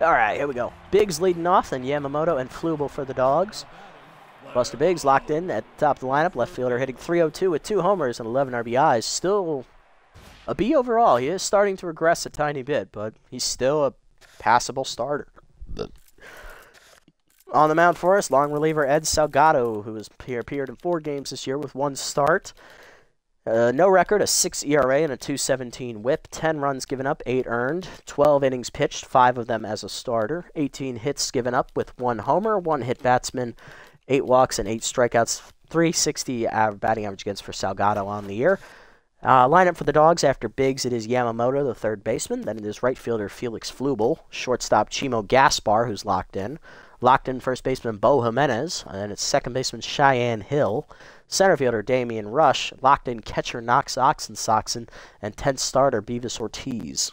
Alright, here we go. Biggs leading off, then Yamamoto and Flubel for the Dogs. Buster Biggs locked in at the top of the lineup. Left fielder hitting .302 with 2 homers and 11 RBIs. Still a B overall. He is starting to regress a tiny bit, but he's still a passable starter. On the mound for us, long reliever Ed Salgado, who has appeared in 4 games this year with 1 start. No record, a 6 ERA and a 2.17 whip, 10 runs given up, 8 earned, 12 innings pitched, 5 of them as a starter, 18 hits given up with 1 homer, 1 hit batsman, 8 walks and 8 strikeouts, .360 batting average against for Salgado on the year. Lineup for the Dogs after Biggs, it is Yamamoto, the third baseman. Then it is right fielder Felix Flubel, shortstop Chimo Gaspar, who's locked in. Locked in first baseman Bo Jimenez, and then it's second baseman Cheyenne Hill. Center fielder Damian Rush, locked in catcher Knox Oxensoxen, and 10th starter Beavis Ortiz.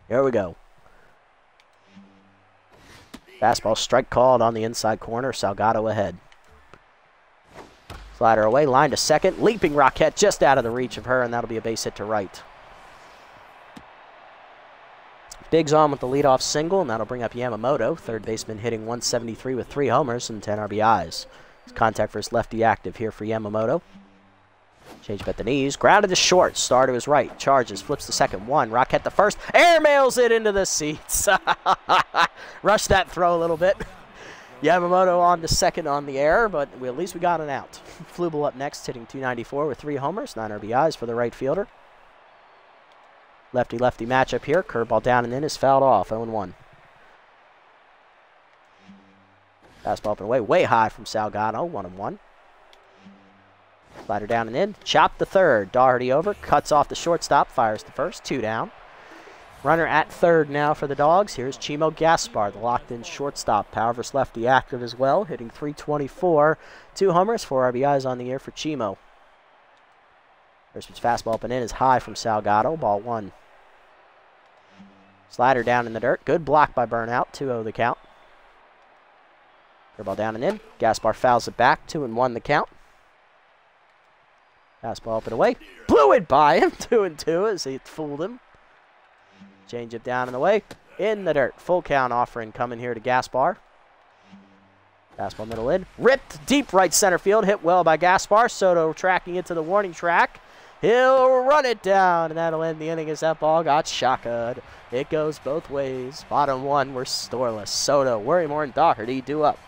Here we go. Fastball strike called on the inside corner, Salgado ahead. Slider away, line to second, leaping Rocket just out of the reach of her, and that'll be a base hit to right. Biggs on with the leadoff single, and that'll bring up Yamamoto, third baseman hitting .173 with 3 homers and 10 RBIs. Contact for his lefty active here for Yamamoto. Change up at the knees. Grounded to short. Star to his right. Charges. Flips to second. 1. Rocket the first. Airmails it into the seats. Rush that throw a little bit. Yamamoto on to second on the air, but at least we got an out. Flubel up next, hitting .294 with 3 homers, 9 RBIs for the right fielder. Lefty-lefty matchup here. Curveball down and in is fouled off. 0-1. Fastball up and away, way high from Salgado, 1-1. Slider down and in, chop the third. Doherty over, cuts off the shortstop, fires the first, 2 down. Runner at third now for the Dogs. Here's Chimo Gaspar, the locked-in shortstop. Power versus lefty active as well, hitting .324. 2 homers, 4 RBIs on the year for Chimo. First pitch fastball up and in is high from Salgado, ball 1. Slider down in the dirt, good block by Burnout, 2-0 the count. Ball down and in. Gaspar fouls it back. 2-1 the count. Fastball up and away. Blew it by him. 2-2 as he fooled him. Change it down and away. In the dirt. Full count offering coming here to Gaspar. Fastball middle in. Ripped deep right center field. Hit well by Gaspar. Soto tracking it to the warning track. He'll run it down, and that'll end the inning as that ball got shotgunned. It goes both ways. Bottom 1, we're scoreless. Soto, Worrymore, and Doherty do up.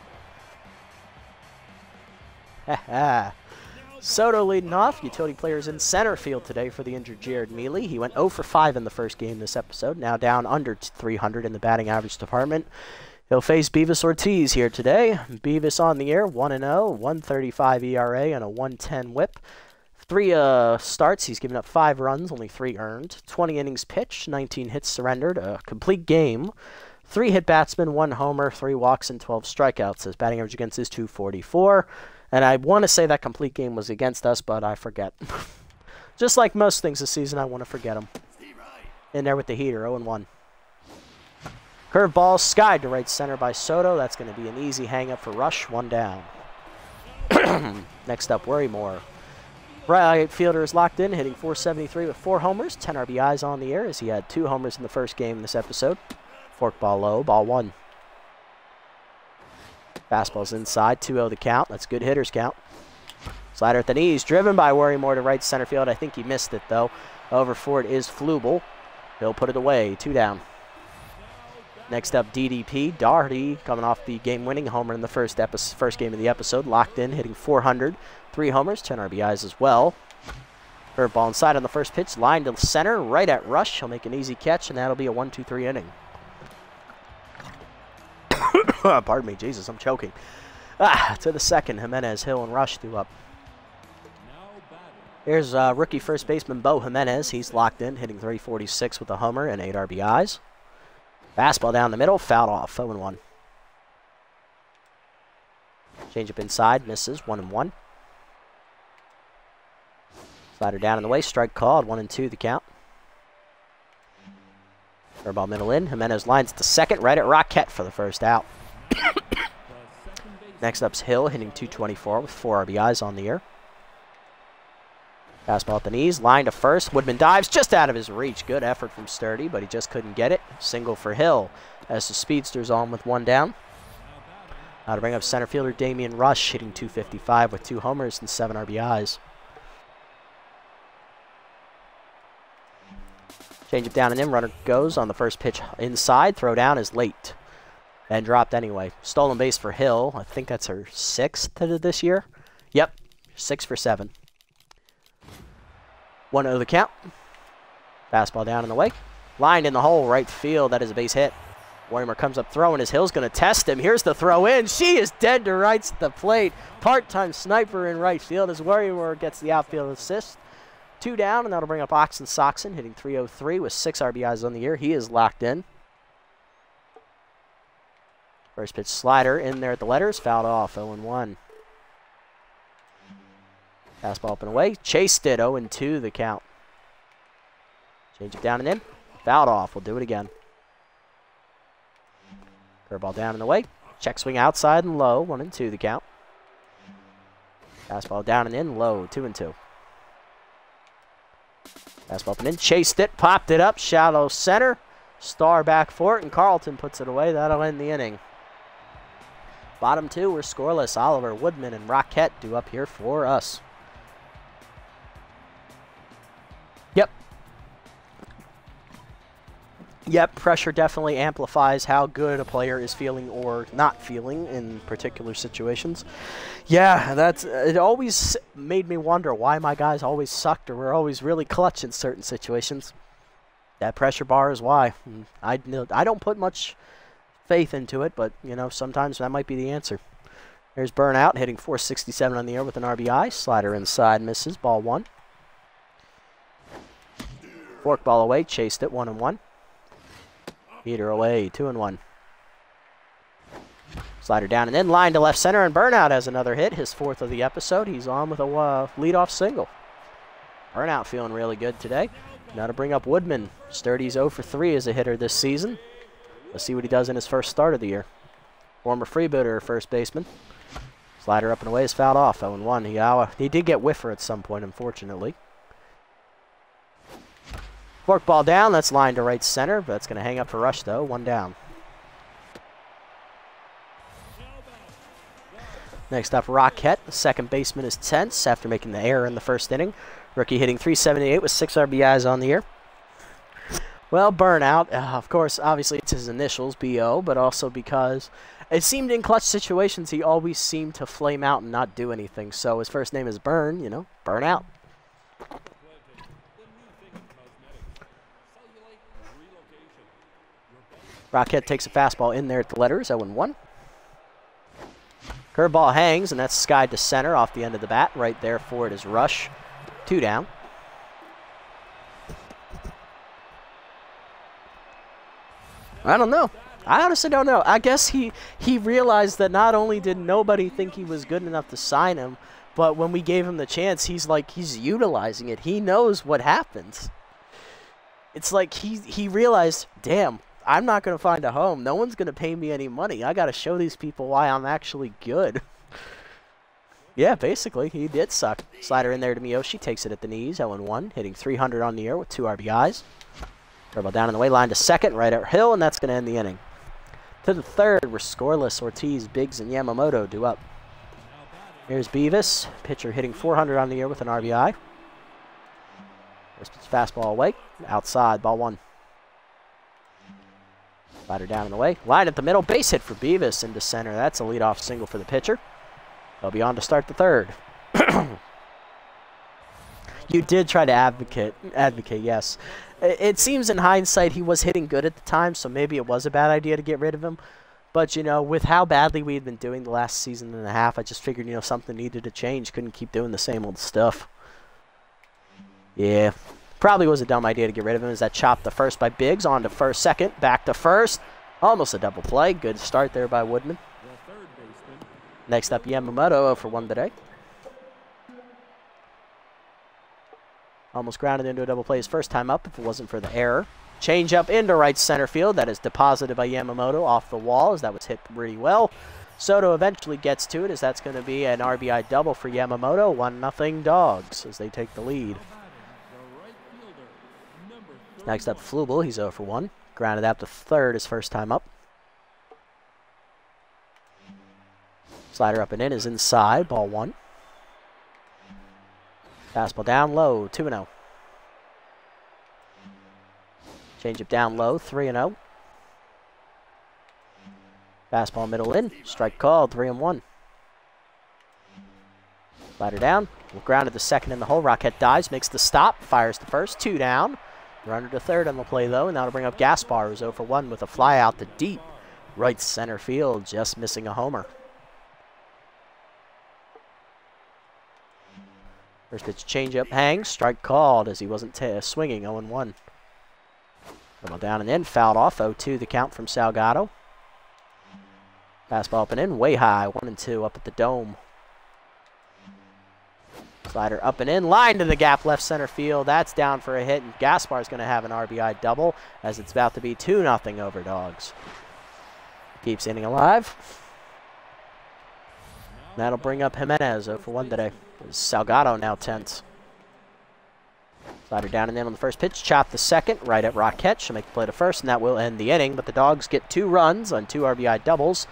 Soto leading off. Utility players in center field today for the injured Jared Mealy. He went 0 for 5 in the first game this episode, now down under 300 in the batting average department. He'll face Beavis Ortiz here today. Beavis on the air, 1-0, 1.35 ERA and a 1.10 whip. 3 starts, he's given up 5 runs, only 3 earned. 20 innings pitched, 19 hits surrendered, a complete game. 3 hit batsmen, 1 homer, 3 walks, and 12 strikeouts. His batting average against is .244. And I want to say that complete game was against us, but I forget. Just like most things this season, I want to forget them. In there with the heater, 0-1. Curveball skied to right center by Soto. That's going to be an easy hang-up for Rush, 1 down. Next up, Worrymore. Right fielder is locked in, hitting .473 with 4 homers, 10 RBIs on the air as he had 2 homers in the first game in this episode. Forkball low, ball 1. Fastball's inside, 2-0 the count. That's good hitter's count. Slider at the knees, driven by Worrymore to right center field. I think he missed it, though. Over for it is Flubel. He'll put it away, 2 down. Next up, DDP. Doherty coming off the game-winning homer in the first game of the episode. Locked in, hitting .400. 3 homers, 10 RBIs as well. Curveball inside on the first pitch. Line to center, right at Rush. He'll make an easy catch, and that'll be a 1-2-3 inning. Pardon me, Jesus, I'm choking. To the second, Jimenez, Hill, and Rush due up. Here's rookie first baseman Bo Jimenez. He's locked in, hitting .346 with a homer and 8 RBIs. Fastball down the middle, fouled off, 0-1. Changeup inside, misses, 1-1. Slider down in the way, strike called, 1-2 the count. Curveball middle in, Jimenez lines to second, right at Roquette for the first out. Next up's Hill, hitting .224 with 4 RBIs on the year. Fastball at the knees, line to first. Woodman dives just out of his reach. Good effort from Sturdy, but he just couldn't get it. Single for Hill as the Speedster's on with 1 down. Now to bring up center fielder Damian Rush, hitting .255 with 2 homers and 7 RBIs. Change it down and in. Runner goes on the first pitch inside. Throw down is late and dropped anyway. Stolen base for Hill. I think that's her 6th this year. Yep, 6 for 7. 1-0 the count. Fastball down in the way. Lined in the hole, right field. That is a base hit. Worrymore comes up throwing as Hill's going to test him. Here's the throw in. She is dead to rights at the plate. Part-time sniper in right field as Worrymore gets the outfield assist. 2 down, and that'll bring up Oxen Soxon, hitting .303 with 6 RBIs on the year. He is locked in. First pitch slider in there at the letters. Fouled off, 0-1. Fastball up and away. Chased it, 0-2 the count. Change it down and in. Fouled off. We'll do it again. Curveball down and away. Check swing outside and low. 1-2 the count. Fastball down and in. Low. 2-2. Fastball up and in. Chased it. Popped it up. Shallow center. Star back for it. And Carlton puts it away. That'll end the inning. Bottom 2 were scoreless. Oliver, Woodman, and Roquette due up here for us. Yep, pressure definitely amplifies how good a player is feeling or not feeling in particular situations. Yeah, it always made me wonder why my guys always sucked or were always really clutch in certain situations. That pressure bar is why. I don't put much faith into it, but, you know, sometimes that might be the answer. There's Burnout, hitting .467 on the air with an RBI. Slider inside, misses, ball 1. Forkball away, chased it, 1-1. Heater away, 2-1. Slider down and in, line to left center, and Burnout has another hit, his 4th of the episode. He's on with a leadoff single. Burnout feeling really good today. Now to bring up Woodman. Sturdy's 0 for 3 as a hitter this season. Let's see what he does in his first start of the year. Former freebooter, first baseman. Slider up and away is fouled off, 0-1. He did get whiffer at some point, unfortunately. Forkball down, that's lined to right center, but that's going to hang up for Rush, though. 1 down. Next up, Roquette. The second baseman is tense after making the error in the first inning. Rookie hitting .378 with 6 RBIs on the year. Well, Burnout, of course, obviously it's his initials, B.O., but also because it seemed in clutch situations he always seemed to flame out and not do anything. So his first name is Burn, you know, Burnout. Roquette takes a fastball in there at the letters, 0-1. Curveball hangs, and that's skied to center off the end of the bat. Right there for it is Rush. 2 down. I don't know. I honestly don't know. I guess he realized that not only did nobody think he was good enough to sign him, but when we gave him the chance, he's utilizing it. He knows what happens. It's like he realized, damn, I'm not going to find a home. No one's going to pay me any money. I got to show these people why I'm actually good. Yeah, basically, he did suck. Slider in there to Miyoshi, takes it at the knees, 0-1, hitting 300 on the year with 2 RBIs. Dribble down in the way, line to second, right at Hill, and that's going to end the inning. To the third, we're scoreless. Ortiz, Biggs, and Yamamoto due up. Here's Beavis, pitcher hitting 400 on the year with an RBI. First pitch fastball away, outside, ball 1. Slider down in the way, line at the middle, base hit for Beavis into center. That's a leadoff single for the pitcher. They'll be on to start the third. You did try to advocate, yes. It seems in hindsight he was hitting good at the time, so maybe it was a bad idea to get rid of him. But, you know, with how badly we had been doing the last season and a half, I just figured, you know, something needed to change. Couldn't keep doing the same old stuff. Yeah, probably was a dumb idea to get rid of him as that chopped the first by Biggs, on to first, second, back to first. Almost a double play. Good start there by Woodman. Next up, Yamamoto, 0-for-1 today. Almost grounded into a double play his first time up if it wasn't for the error. Change up into right center field. That is deposited by Yamamoto off the wall as that was hit pretty well. Soto eventually gets to it as that's going to be an RBI double for Yamamoto. 1-0 Dogs as they take the lead. Next up, Flubel. He's 0-for-1. Grounded out to third his first time up. Slider up and in is inside, ball 1. Fastball down low, 2-0. Changeup down low, 3-0. Fastball middle in, strike called, 3-1. Slider down, grounded to second in the hole. Rocket dives, makes the stop, fires to first, 2 down. Runner to third on the play though, and that'll bring up Gaspar, who's 0-for-1 with a fly out to deep right center field, just missing a homer. First pitch changeup hangs, strike called as he wasn't swinging, 0-1. Dribble down and in, fouled off, 0-2 the count from Salgado. Fastball up and in, way high, 1-2 up at the dome. Slider up and in, line to the gap left center field. That's down for a hit, and Gaspar's going to have an RBI double as it's about to be 2-0 Overdogs. Keeps inning alive. That'll bring up Jimenez, 0-for-1 today. Salgado now tense. Slider down and in on the first pitch, chop the second, right at Rocket. She'll make the play to first, and that will end the inning. But the Dogs get 2 runs on 2 RBI doubles.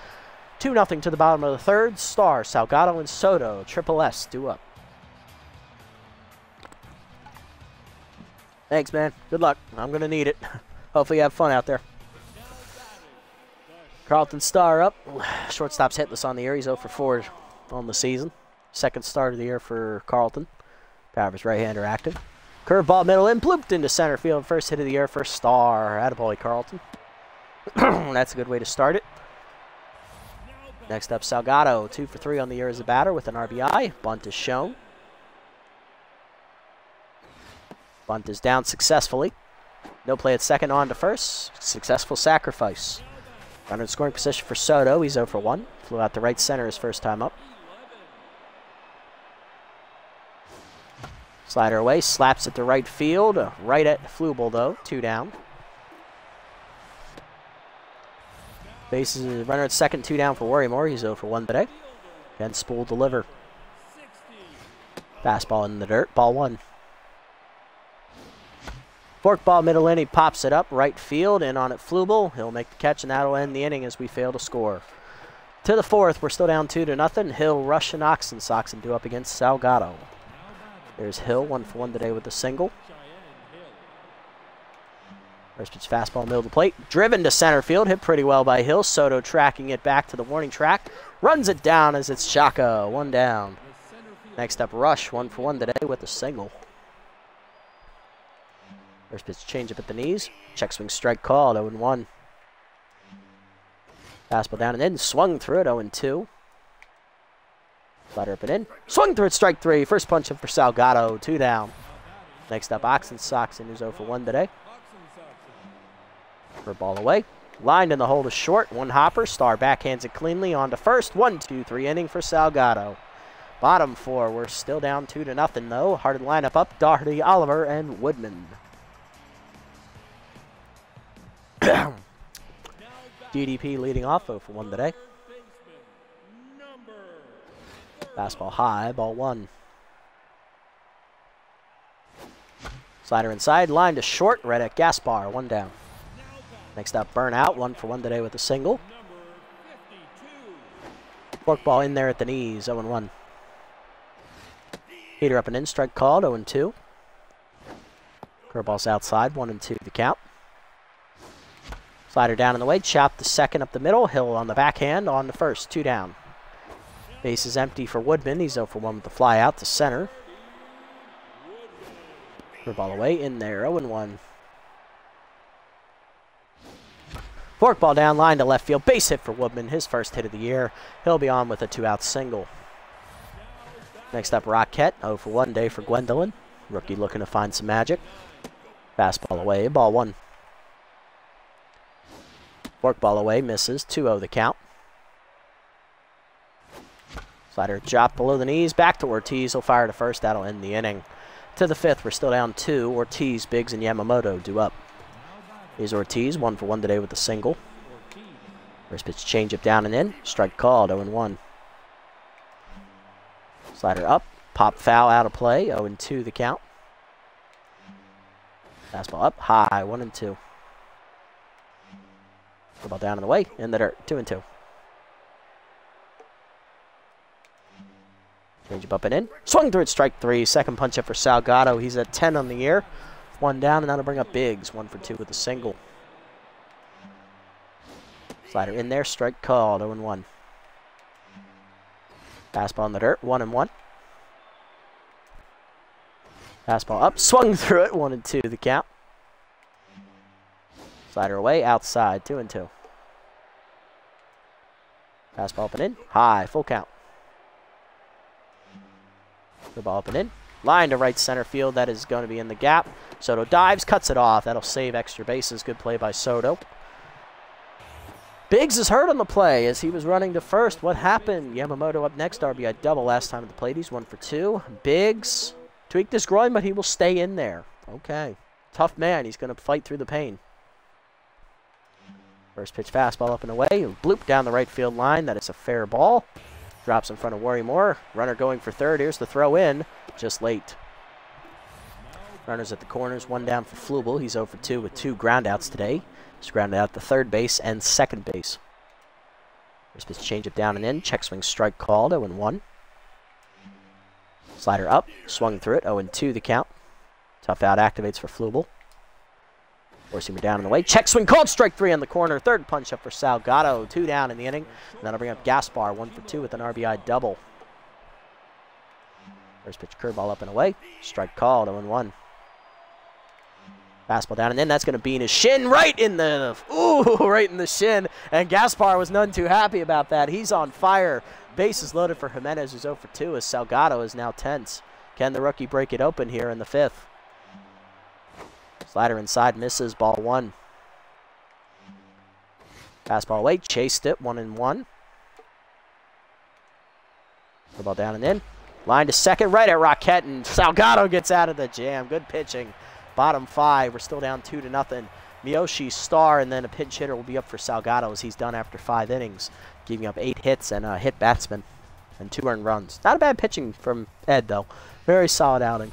2-0 to the bottom of the third. Star, Salgado, and Soto, Triple S, due up. Thanks, man. Good luck. I'm going to need it. Hopefully you have fun out there. Carlton Star up. Shortstop's hitless on the year. He's 0-for-4 on the season. Second start of the year for Carlton. Power of his right-hander active. Curveball middle in, blooped into center field. First hit of the year for Star. Attaboy, Carlton. That's a good way to start it. Next up, Salgado. 2-for-3 on the year as a batter with an RBI. Bunt is shown. Bunt is down successfully. No play at second, on to first. Successful sacrifice. Runner in scoring position for Soto. He's 0-for-1. Flew out to right center his first time up. Slider away, slaps it to right field. Right at Flubel, though. 2 down. Bases runner at second, 2 down for Worrymore. He's 0-for-1 today. Again, Spool deliver. Fastball in the dirt. Ball 1. Forkball middle in. He pops it up right field. In on it Flubel. He'll make the catch, and that'll end the inning as we fail to score. To the fourth, we're still down 2-0. Hill, Rush, and Oxen due up against Salgado. There's Hill, 1-for-1 today with a single. First pitch fastball, middle of the plate. Driven to center field, hit pretty well by Hill. Soto tracking it back to the warning track. Runs it down as it's Shaka, 1 down. Next up, Rush, 1-for-1 today with a single. First pitch changeup at the knees. Check swing strike called, 0-1. Fastball down and in, swung through it, 0-2. Slider up and in. Swung through it, strike 3. First punch in for Salgado, 2 down. Next up, Oxen, who's 0-for-1 today. For ball away. Lined in the hole to short. 1 hopper. Star backhands it cleanly on to first. 1-2-3 inning for Salgado. Bottom 4. We're still down 2-0 though. Hearted lineup up. Doherty, Oliver, and Woodman. DDP leading off 0-for-1 today. Fastball high, ball 1. Slider inside, line to short, right at Gaspar, 1 down. Next up, Burnout, 1 for 1 today with a single. Forkball in there at the knees, 0-1. Heater up and in, strike called, 0-2. Curveball's outside, 1-2 the count. Slider down in the way, chop the second up the middle, Hill on the backhand, on the first, 2 down. Base is empty for Woodman, he's 0 for 1 with the fly out to center. Curveball away, in there, 0-1. Forkball down, line to left field, base hit for Woodman, his first hit of the year. He'll be on with a 2-out single. Next up, Rocket, 0 for 1 day for Gwendolyn. Rookie looking to find some magic. Fastball away, ball 1. Forkball away, misses, 2-0 the count. Slider drop below the knees, back to Ortiz, he'll fire to first, that'll end the inning. To the 5th, we're still down 2. Ortiz, Biggs, and Yamamoto due up. Here's Ortiz, 1 for 1 today with a single. First pitch changeup down and in. Strike called, 0-1. Slider up, pop foul out of play, 0-2 the count. Fastball up, high, 1-2. Ball down in the way, in the dirt, 2-2. Changeup up and in. Swung through it, strike 3. Second punch up for Salgado. He's at 10 on the year. 1 down, and that'll bring up Biggs. 1 for 2 with a single. Slider in there, strike called, 0-1. Fastball in the dirt, 1-1. Fastball up, swung through it, 1-2 the count. Slider away, outside, 2-2. Fastball up and in, high, full count. The ball up and in. Line to right center field. That is going to be in the gap. Soto dives, cuts it off. That'll save extra bases. Good play by Soto. Biggs is hurt on the play as he was running to first. What happened? Yamamoto up next. RBI double last time at the plate. He's 1 for 2. Biggs tweaked his groin, but he will stay in there. Okay. Tough man. He's going to fight through the pain. First pitch fastball up and away. Bloop down the right field line. That is a fair ball. Drops in front of Worrymore. Runner going for third. Here's the throw in. Just late. Runners at the corners. 1 down for Flubel. He's 0 for 2 with 2 groundouts today. He's grounded out to third base and second base. First pitch changeup down and in. Check swing strike called. 0-1. Slider up. Swung through it. 0-2 the count. Tough out activates for Flubel. Four-seamer down in the way. Check swing called. Strike 3 on the corner. Third punch up for Salgado. 2 down in the inning. And that'll bring up Gaspar. 1 for 2 with an RBI double. First pitch curveball up and away. Strike called. 0-1. Fastball down and in. That's going to be in his shin. Right in the right in the shin. And Gaspar was none too happy about that. He's on fire. Bases loaded for Jimenez, who's 0 for 2, as Salgado is now tense. Can the rookie break it open here in the 5th? Slider inside, misses, ball 1. Fastball away, chased it, 1-1. The ball down and in. Line to second, right at Rocket, and Salgado gets out of the jam. Good pitching. Bottom 5, we're still down 2-0. Miyoshi star, and then a pinch hitter will be up for Salgado as he's done after 5 innings, giving up 8 hits and a hit batsman and 2 earned runs. Not a bad pitching from Ed, though. Very solid outing.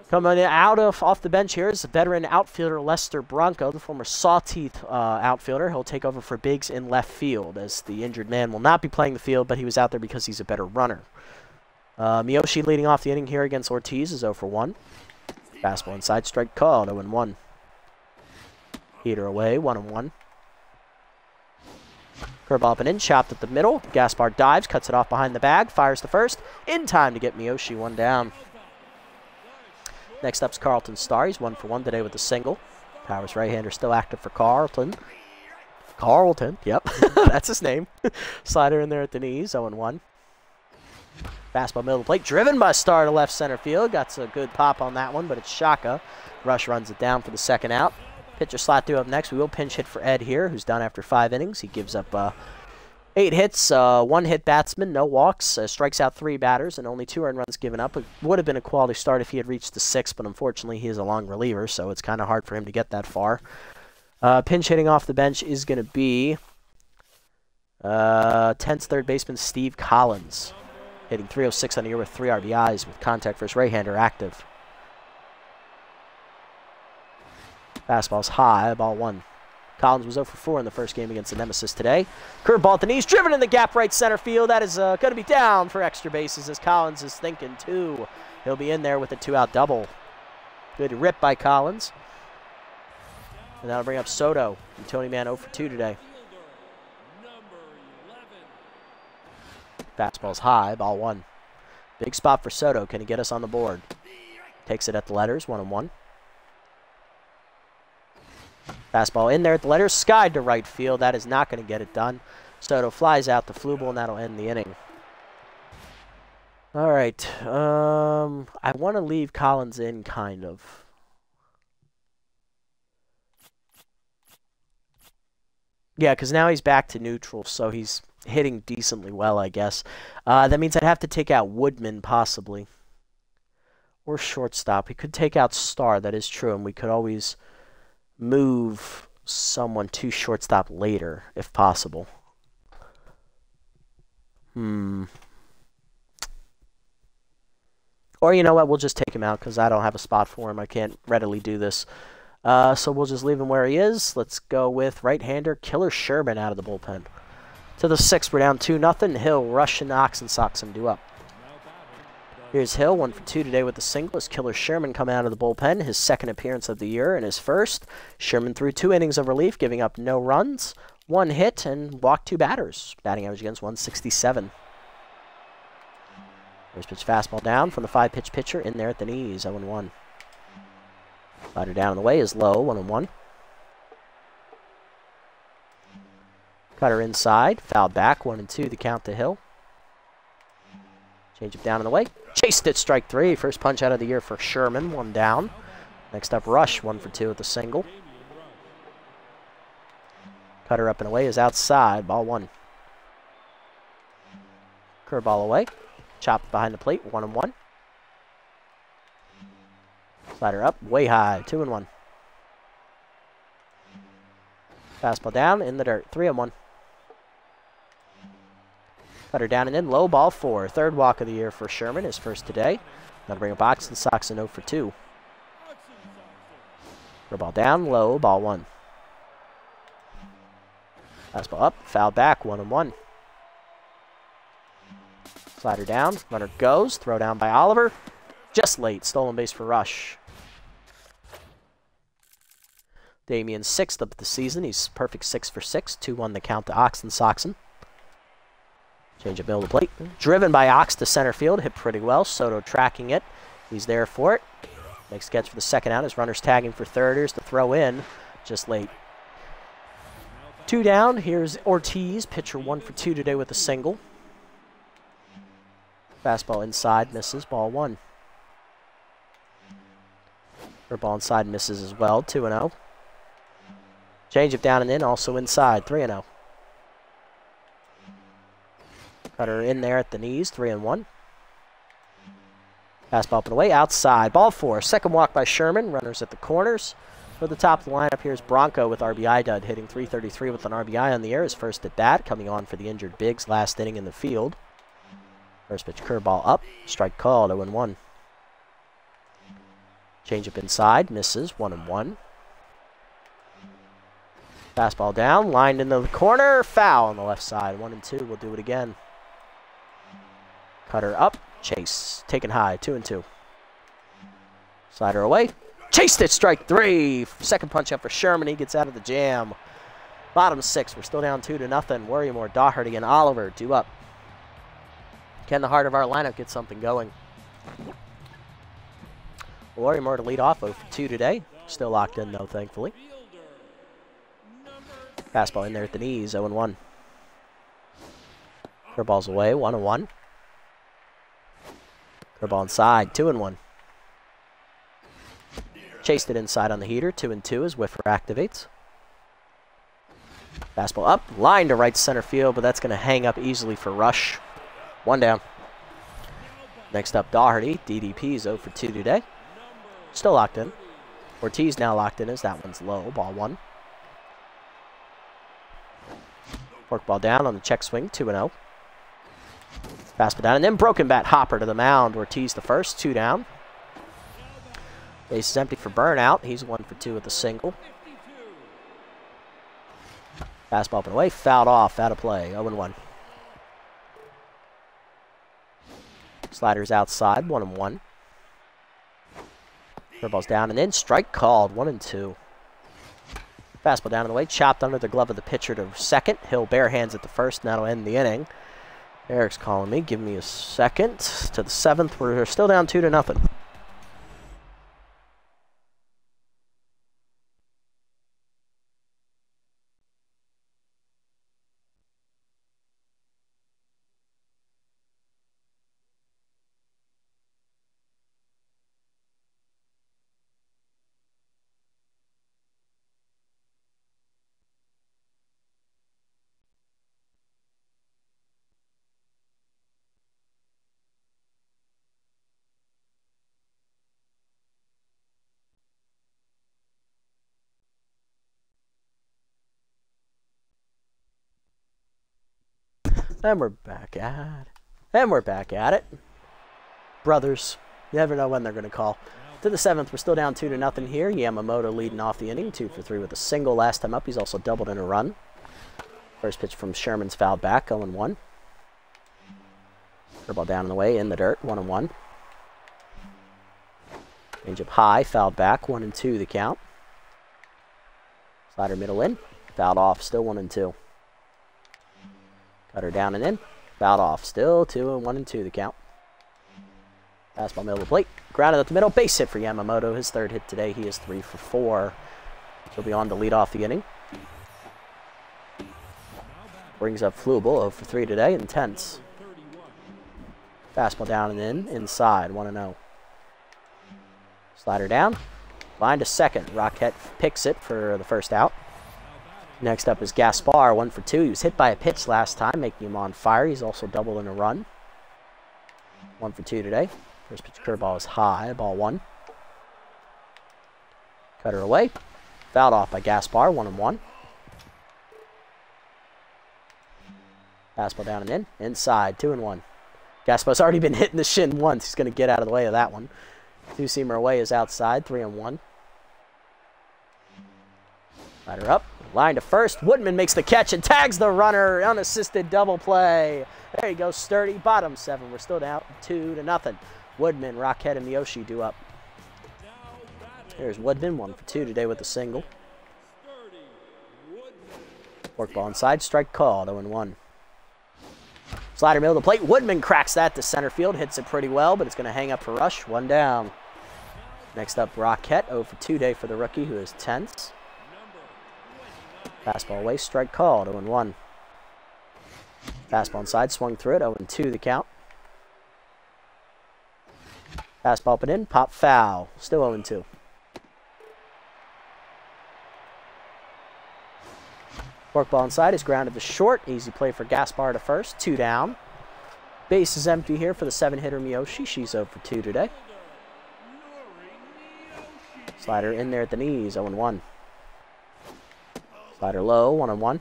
Coming out off the bench here is veteran outfielder Lester Bronco, the former Sawteeth outfielder. He'll take over for Biggs in left field, as the injured man will not be playing the field, but he was out there because he's a better runner. Miyoshi leading off the inning here against Ortiz is 0 for 1. Fastball inside, strike called, 0-1. Heater away, 1-1. Curveball up and in, chopped at the middle. Gaspar dives, cuts it off behind the bag, fires to first. In time to get Miyoshi 1 down. Next up's Carlton Starr. He's 1 for 1 today with a single. Powers right-hander still active for Carlton. Yep, that's his name. Slider in there at the knees, 0-1. Fastball middle of the plate, driven by Starr to left center field. Got a good pop on that one, but it's Shaka. Rush runs it down for the second out. Pitcher slot due up next. We will pinch hit for Ed here, who's done after 5 innings. He gives up 8 hits, 1 hit batsman, no walks, strikes out 3 batters, and only 2 earned runs given up. It would have been a quality start if he had reached the 6th, but unfortunately he is a long reliever, so it's kind of hard for him to get that far. Pinch hitting off the bench is going to be Ten's third baseman Steve Collins, hitting .306 on the year with 3 RBIs with contact for his right-hander active. Fastball's high, ball 1. Collins was 0 for 4 in the first game against the Nemesis today. Curveball at the knees, driven in the gap right center field. That is going to be down for extra bases as Collins is thinking 2. He'll be in there with a 2-out double. Good rip by Collins. And that'll bring up Soto. And Tony Mann 0 for 2 today. Fastball's high, ball 1. Big spot for Soto. Can he get us on the board? Takes it at the letters, 1-1. Fastball in there at the letters, skied to right field. That is not going to get it done. Soto flies out the flu ball, and that'll end the inning. All right. I want to leave Collins in, kind of. Yeah, because now he's back to neutral, so he's hitting decently well, I guess. That means I'd have to take out Woodman, possibly. Or shortstop. We could take out Starr, that is true, and we could always move someone to shortstop later, if possible. Or you know what, we'll just take him out because I don't have a spot for him. I can't readily do this. So we'll just leave him where he is. Let's go with right-hander Killer Sherman out of the bullpen. To the 6th, we're down 2-0. Hill, Rush, and Ox and Sox him due up. Here's Hill, 1 for 2 today with the single as Killer Sherman come out of the bullpen. His second appearance of the year and his first. Sherman threw 2 innings of relief, giving up no runs, 1 hit, and walked 2 batters. Batting average against 167. First pitch fastball down from the 5-pitch pitcher in there at the knees, 0-1. Slider down and away is low, 1-1. Cutter inside, fouled back, 1-2, the count to Hill. Change it down and away. Chased it, strike 3. First punch out of the year for Sherman, 1 down. Next up, Rush, 1 for 2 with the single. Cutter up and away is outside, ball 1. Curveball away. Chopped behind the plate, 1-1. Slider up, way high, 2-1. Fastball down, in the dirt, 3-1. Cutter down and in, low, ball 4. Third walk of the year for Sherman, his first today. That'll bring up Ox and Sox in 0 for 2. Ball down, low, ball 1. Fastball up, foul back, 1-1. Slider down, runner goes, throw down by Oliver. Just late, stolen base for Rush. Damian's 6th of the season. He's perfect 6 for 6. 2-1 the count to Ox and Soxen. Change up middle of the plate. Driven by Ox to center field. Hit pretty well. Soto tracking it. He's there for it. Makes catch for the second out. His runner's tagging for third. Here's the throw in. Just late. 2 down. Here's Ortiz. Pitcher 1 for 2 today with a single. Fastball inside. Misses. Ball 1. Ball inside. Misses as well. 2-0. Change it down and in. Also inside. 3-0. Cutter in there at the knees, 3-1. Fastball up and away, outside, ball 4. Second walk by Sherman, runners at the corners. For the top of the lineup, here's Bronco with RBI dud, hitting .333 with an RBI on the air. His first at bat, coming on for the injured Biggs last inning in the field. First pitch curveball up, strike called, 0-1. Change up inside, misses, 1-1. Fastball down, lined into the corner, foul on the left side, 1-2. We'll do it again. Cutter up, chase, taken high, 2-2. Slider away, chased it, strike 3. Second punch up for Sherman, he gets out of the jam. Bottom 6, we're still down 2-0. Worrymore, Doherty, and Oliver due up. Can the heart of our lineup get something going? Worrymore to lead off, 0 for 2 today. Still locked in though, thankfully. Fastball in there at the knees, 0-1. Curveball's away, 1-1. Curveball inside, 2-1. Chased it inside on the heater, 2-2 as Whiffer activates. Fastball up, line to right center field, but that's going to hang up easily for Rush. 1 down. Next up, Doherty. DDP's 0 for 2 today. Still locked in. Ortiz now locked in as that one's low, ball 1. Forkball down on the check swing, 2-0. Fastball down, and then broken bat hopper to the mound. Ortiz the first, 2 down. Base is empty for Burnout. He's 1 for 2 with a single. Fastball up and away, fouled off, out of play, 0-1. Sliders outside, 1-1. Curveball's down and in, strike called, 1-2. Fastball down and away, chopped under the glove of the pitcher to second. Hill bare hands at the first, and that'll end the inning. Eric's calling me, give me a second. To the 7th, we're still down 2-0. And we're back at it. Brothers, you never know when they're going to call. To the 7th, we're still down 2-0 here. Yamamoto leading off the inning, 2 for 3 with a single last time up. He's also doubled in a run. First pitch from Sherman's fouled back, 0-1. Curveball down in the way, in the dirt, 1-1. Change up high, fouled back, 1-2 the count. Slider middle in, fouled off, still 1-2. Cutter down and in, fouled off, still 1-2 the count. Fastball middle of the plate, grounded at the middle, base hit for Yamamoto, his 3rd hit today. He is 3 for 4. He'll be on to lead off the inning. Brings up Flubel, 0 for 3 today, intense. Fastball down and in, inside, 1-0. Slider down, line to second. Rocket picks it for the first out. Next up is Gaspar, 1 for 2. He was hit by a pitch last time, making him on fire. He's also doubled in a run. 1 for 2 today. First pitch curveball is high, ball 1. Cutter away. Fouled off by Gaspar, 1-1. Fastball down and in. Inside, 2-1. Gaspar's already been hit in the shin once. He's going to get out of the way of that one. Two-seamer away is outside, 3-1. Rider up. Line to first. Woodman makes the catch and tags the runner. Unassisted double play. There you go. Sturdy. Bottom 7. We're still down 2-0. Woodman, Rockhead, and Miyoshi do up. Here's Woodman. 1 for 2 today with a single. Forkball inside. Strike called. 0-1. Slider middle of the plate. Woodman cracks that to center field. Hits it pretty well, but it's going to hang up for Rush. 1 down. Next up, Rockett. 0 for 2 day for the rookie, who is tense. Fastball away, strike called, 0-1. Fastball inside, swung through it, 0-2 the count. Fastball up and in, pop foul, still 0-2. Forkball inside is grounded to short, easy play for Gaspar to first, 2 down. Base is empty here for the 7-hitter Miyoshi, she's 0 for 2 today. Slider in there at the knees, 0-1. Slider low, 1-1.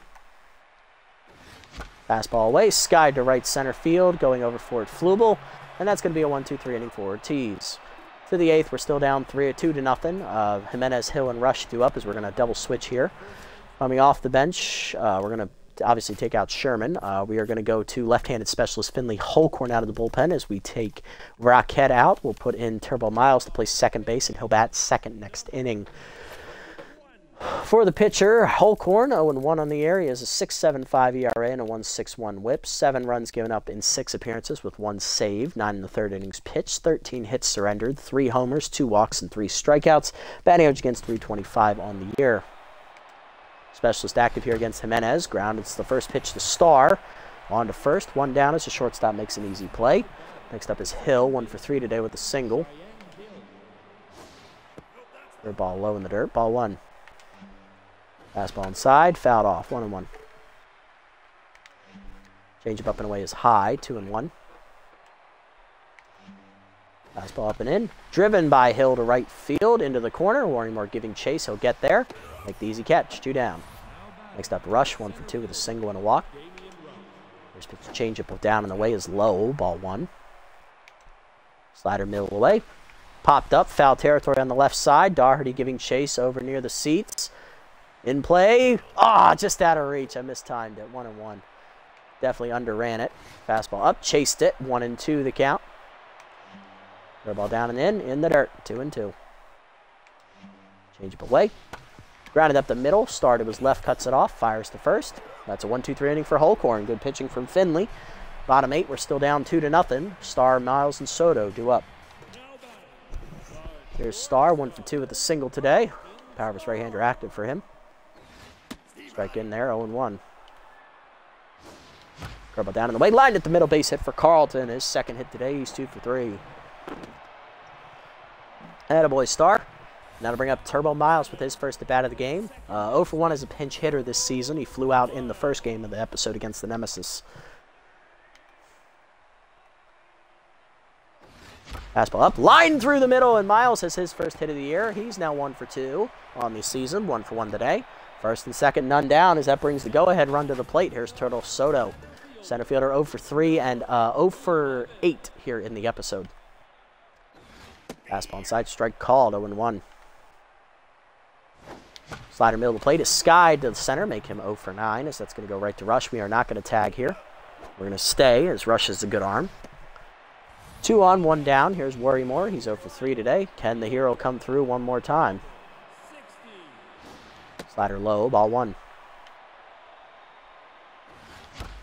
Fastball away, skied to right center field, going over for Flubel, and that's going to be a 1-2-3 inning for Ortiz. To the 8th, we're still down 2-0. Jimenez, Hill, and Rush do up as we're going to double switch here. Coming off the bench, we're going to obviously take out Sherman. We are going to go to left-handed specialist Finley Holcorn out of the bullpen as we take Rockhead out. We'll put in Turbo Miles to play second base, and he'll bat second next inning. For the pitcher, Holcorn, 0-1 on the year. He has a 6.75 ERA and a 1.61 whip. 7 runs given up in 6 appearances with 1 save. 9 in the 3rd innings pitched. 13 hits surrendered. 3 homers, 2 walks, and 3 strikeouts. Batting average against .325 on the year. Specialist active here against Jimenez. Ground, it's the first pitch to Star. On to first. 1 down as the shortstop makes an easy play. Next up is Hill, 1 for 3 today with a single. Third ball low in the dirt. Ball 1. Fastball inside, fouled off, 1-1. Changeup up and away is high, 2-1. Fastball up and in, driven by Hill to right field, into the corner. Warringmore giving chase, he'll get there. Make the easy catch, 2 down. Next up, Rush, 1 for 2 with a single and a walk. First pitch changeup down and away is low, ball 1. Slider middle away. Popped up, foul territory on the left side. Doherty giving chase over near the seats. In play. Ah, just out of reach. I mistimed it. 1-1. Definitely underran it. Fastball up, chased it. 1-2 the count. Throw ball down and in the dirt. 2-2. Change up away. Grounded up the middle. Started was left, cuts it off. Fires to first. That's a 1-2-3 inning for Holcorn. Good pitching from Finley. Bottom 8, we're still down 2-0. Star, Miles, and Soto due up. Here's Star, 1 for 2 with a single today. Power of his right-hander active for him. Strike in there, 0-1. Curveball down in the way. Lined at the middle, base hit for Carlton. His second hit today, he's 2 for 3. Attaboy Star. Now to bring up Turbo Miles with his first at-bat of the game. 0 for 1 as a pinch hitter this season. He flew out in the first game of the episode against the Nemesis. Fastball up, line through the middle, and Miles has his first hit of the year. He's now 1 for 2 on the season, 1 for 1 today. First and second, none down, as that brings the go-ahead run to the plate. Here's Turtle Soto. Center fielder 0 for 3 and 0 for 8 here in the episode. Fastball inside, strike called, 0-1. Slider middle of the plate is skied to the center, make him 0 for 9, as that's going to go right to Rush. We are not going to tag here. We're going to stay, as Rush is a good arm. 2 on, 1 down. Here's Worrymore. He's 0 for 3 today. Can the hero come through one more time? Slider low, ball 1.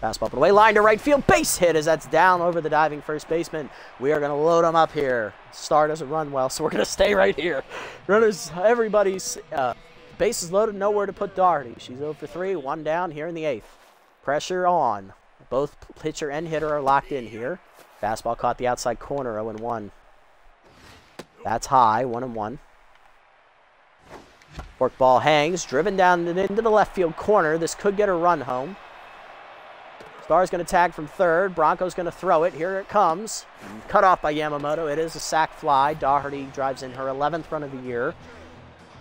Fastball up and away, line to right field, base hit as that's down over the diving first baseman. We are going to load him up here. Star doesn't run well, so we're going to stay right here. Runners, everybody's bases loaded, nowhere to put Doherty. She's 0 for 3, 1 down here in the 8th. Pressure on. Both pitcher and hitter are locked in here. Fastball caught the outside corner, 0-1. That's high, 1-1. Fork ball hangs, driven down and into the left field corner. This could get a run home. Star's going to tag from third. Bronco's going to throw it. Here it comes. Cut off by Yamamoto. It is a sac fly. Doherty drives in her 11th run of the year.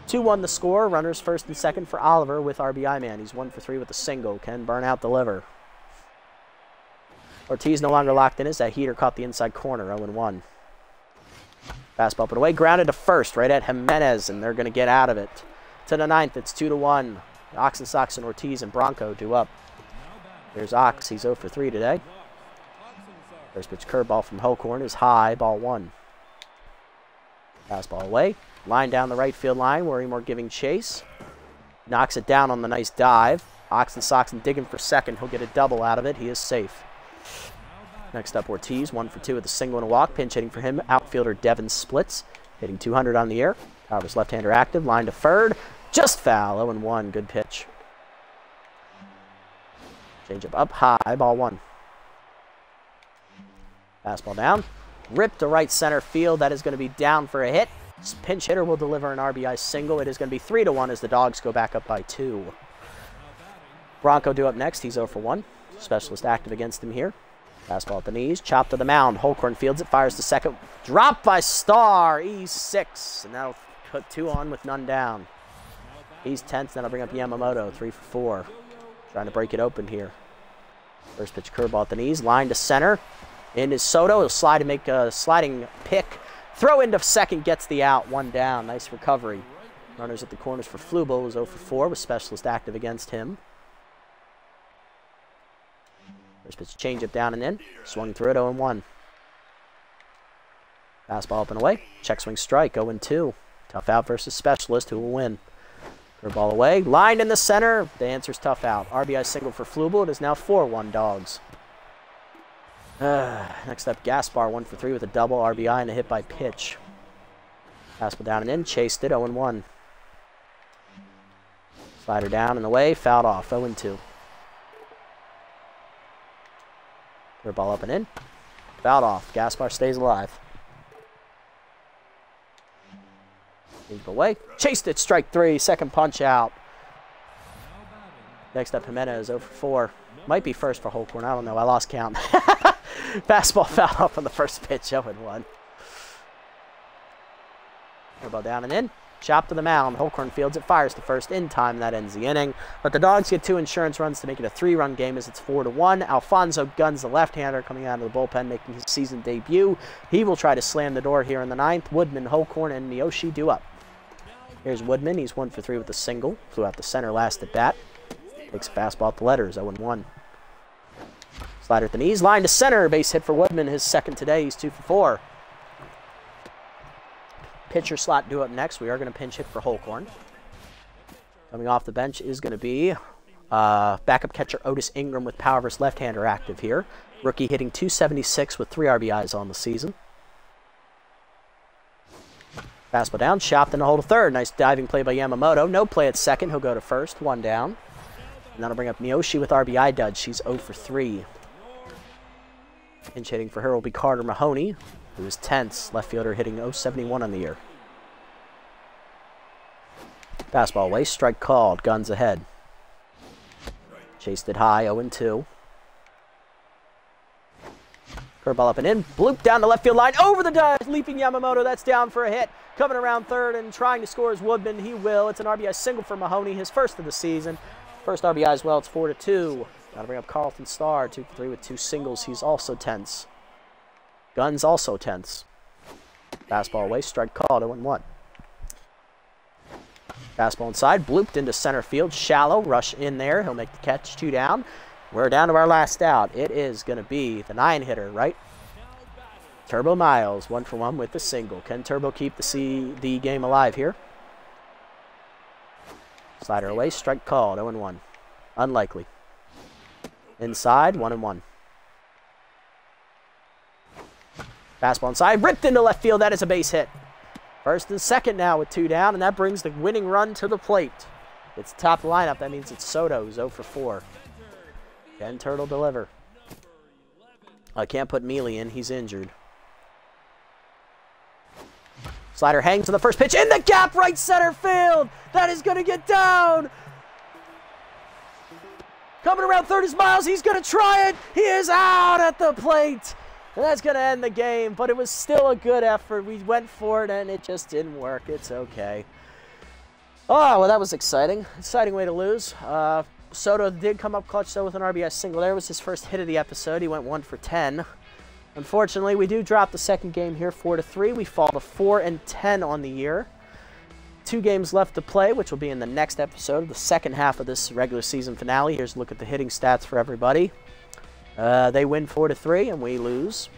2-1 the score. Runners first and second for Oliver with RBI man. He's 1 for 3 with a single. Can burn out the liver. Ortiz no longer locked in as that heater caught the inside corner, 0-1. Fastball up and away, grounded to first, right at Jimenez, and they're going to get out of it. To the 9th, it's 2-1. Oxen, Sox, and Ortiz and Bronco due up. There's Ox, he's 0 for 3 today. First pitch curveball from Holcorn is high, ball 1. Fastball away, line down the right field line, Worrymore giving chase. Knocks it down on the nice dive. Oxen, Sox, and digging for second. He'll get a double out of it. He is safe. Next up, Ortiz, 1 for 2 with a single and a walk. Pinch hitting for him, outfielder Devin Splits, hitting 200 on the air. Power's left-hander active, line to third. Just foul, 0-1, good pitch. Changeup up high, ball 1. Fastball down. Rip to right center field. That is going to be down for a hit. Pinch hitter will deliver an RBI single. It is going to be 3-1 as the Dogs go back up by 2. Bronco due up next. He's 0 for 1. Specialist active against him here. Fastball at the knees. Chopped to the mound. Holcorn fields it. Fires to second. Dropped by Star. He's 6. And that'll put 2 on with none down. He's 10th. Then I'll bring up Yamamoto. 3 for 4. Trying to break it open here. First pitch curveball at the knees. Line to center. In is Soto. He'll slide and make a sliding pick. Throw into second. Gets the out. 1 down. Nice recovery. Runners at the corners for Flubel was 0 for 4 with specialist active against him. First pitch changeup down and in. Swung through it, 0-1. Fastball up and away. Check swing strike, 0-2. Tough out versus specialist, who will win. Curveball away. Lined in the center. The answer's tough out. RBI single for Flubel. It is now 4-1 Dogs. Next up, Gaspar, 1 for 3 with a double RBI and a hit by pitch. Fastball down and in. Chased it, 0-1. Slider down and away. Fouled off, 0-2. Ball up and in. Fouled off. Gaspar stays alive. Move away. Chased it. Strike 3. Second punch out. Next up, Jimenez 0 for 4. Might be first for Holcorn. I don't know. I lost count. Fastball fouled off on the first pitch. 0-1. Ball down and in. Chop to the mound. Homerun fields it, fires to first in time. That ends the inning. But the Dogs get 2 insurance runs to make it a 3-run game as it's 4-1. Alfonso Guns, the left-hander, coming out of the bullpen, making his season debut. He will try to slam the door here in the 9th. Woodman, Homerun, and Miyoshi do up. Here's Woodman. He's 1 for 3 with a single. Flew out the center last at bat. Takes a fastball at the letters, 0-1. Slider at the knees, line to center. Base hit for Woodman, his second today. He's 2 for 4. Pitcher slot due up next. We are going to pinch hit for Homerun. Coming off the bench is going to be backup catcher Otis Ingram with power versus left-hander active here. Rookie hitting .276 with 3 RBIs on the season. Fastball down, chopped in the hole to third. Nice diving play by Yamamoto. No play at second. He'll go to first. 1 down. And that'll bring up Miyoshi with RBI dud. She's 0 for 3. Pinch hitting for her will be Carter Mahoney, who is tense. Left fielder hitting .071 on the year. Fastball away, strike called. Guns ahead. Chased it high, 0-2. Curveball up and in. Bloop down the left field line. Over the dive. Leaping Yamamoto. That's down for a hit. Coming around third and trying to score is Woodman. He will. It's an RBI single for Mahoney. His first of the season. First RBI as well. It's 4-2. Gotta bring up Carlton Starr. 2 for 3 with 2 singles. He's also tense. Guns also tense. Fastball away. Strike called. 0-1. Fastball inside. Blooped into center field. Shallow. Rush in there. He'll make the catch. 2 down. We're down to our last out. It is going to be the 9-hitter, right? Turbo Miles, 1 for 1 with the single. Can Turbo keep the game alive here? Slider away, strike called, 0-1. Unlikely. Inside, 1-1. Fastball inside, ripped into left field. That is a base hit. First and second now with 2 down, and that brings the winning run to the plate. It's top lineup. That means it's Soto, 0 for 4. Can Turtle deliver? I can't put Mealy in. He's injured. Slider hangs to the first pitch. In the gap, right center field. That is going to get down. Coming around third is Miles. He's going to try it. He is out at the plate. And that's going to end the game. But it was still a good effort. We went for it, and it just didn't work. It's okay. Oh, well, that was exciting. Exciting way to lose. Soto did come up clutch, though, with an RBI single. There was his first hit of the episode. He went 1 for 10. Unfortunately, we do drop the second game here, 4-3. We fall to 4-10 on the year. 2 games left to play, which will be in the next episode, the second half of this regular season finale. Here's a look at the hitting stats for everybody. They win 4-3, and we lose.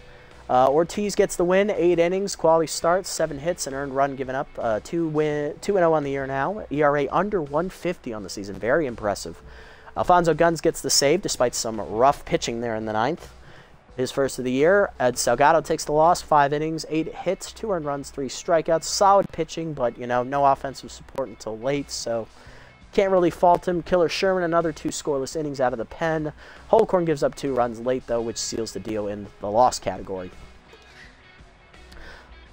Ortiz gets the win, 8 innings, quality starts, 7 hits, and earned run given up. 2-0 on the year now. ERA under 150 on the season. Very impressive. Alfonso Guns gets the save despite some rough pitching there in the 9th. His first of the year. Ed Salgado takes the loss. 5 innings, 8 hits, 2 earned runs, 3 strikeouts. Solid pitching, but, you know, no offensive support until late, so can't really fault him. Killer Sherman, another 2 scoreless innings out of the pen. Homerun gives up 2 runs late, though, which seals the deal in the loss category.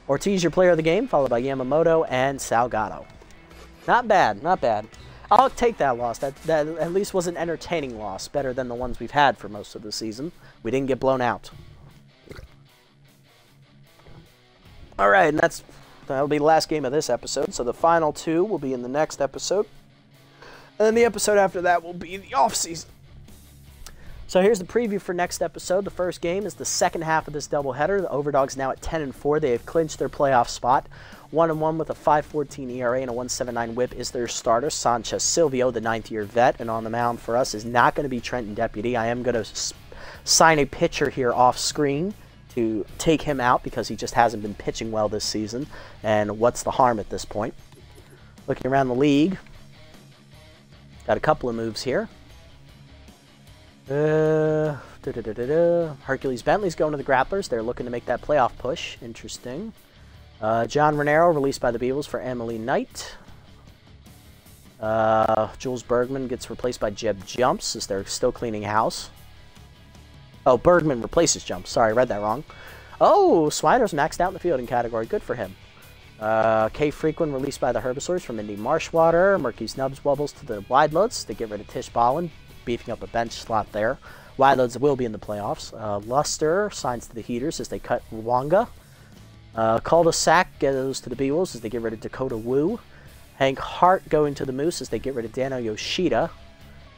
Ortiz, your player of the game, followed by Yamamoto and Salgado. Not bad, not bad. I'll take that loss. That at least was an entertaining loss, better than the ones we've had for most of the season. We didn't get blown out. All right, and that'll be the last game of this episode. So the final 2 will be in the next episode. And then the episode after that will be the off-season. So here's the preview for next episode. The first game is the second half of this doubleheader. The Overdogs now at 10-4. They have clinched their playoff spot. 1-1 with a 5.14 ERA and a 1.79 WHIP is their starter, Sanchez Silvio, the 9th-year vet. And on the mound for us is not going to be Trenton Deputy. I am going to sign a pitcher here off screen to take him out because he just hasn't been pitching well this season. And what's the harm at this point? Looking around the league, got a couple of moves here. Hercules Bentley's going to the Grapplers. They're looking to make that playoff push. Interesting. John Renero released by the Beatles for Emily Knight. Jules Bergman gets replaced by Jeb Jumps as they're still cleaning house. Oh, Bergman replaces Jumps. Sorry, I read that wrong. Oh, Swider's maxed out in the fielding category. Good for him. K. Frequin released by the Herbivores from Indy Marshwater. Murky's Nubs wobbles to the Wide Loads to get rid of Tish Ballin, beefing up a bench slot there. Wide Loads will be in the playoffs. Luster signs to the Heaters as they cut Wonga. Cul-de-sac goes to the Beatles as they get rid of Dakota Wu. Hank Hart going to the Moose as they get rid of Dano Yoshida.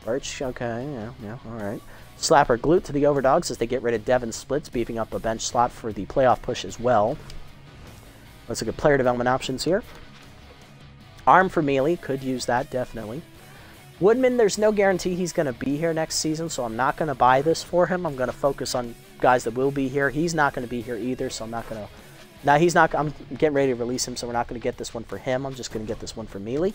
Birch, okay, yeah, all right. Slapper Glute to the Overdogs as they get rid of Devin Splits, beefing up a bench slot for the playoff push as well. Let's look at player development options here. Arm for Mealy, could use that, definitely. Woodman, there's no guarantee he's going to be here next season, so I'm not going to buy this for him. I'm going to focus on guys that will be here. He's not going to be here either, so I'm not going to... Now, he's not... I'm getting ready to release him, so we're not going to get this one for him. I'm just going to get this one for Mealy.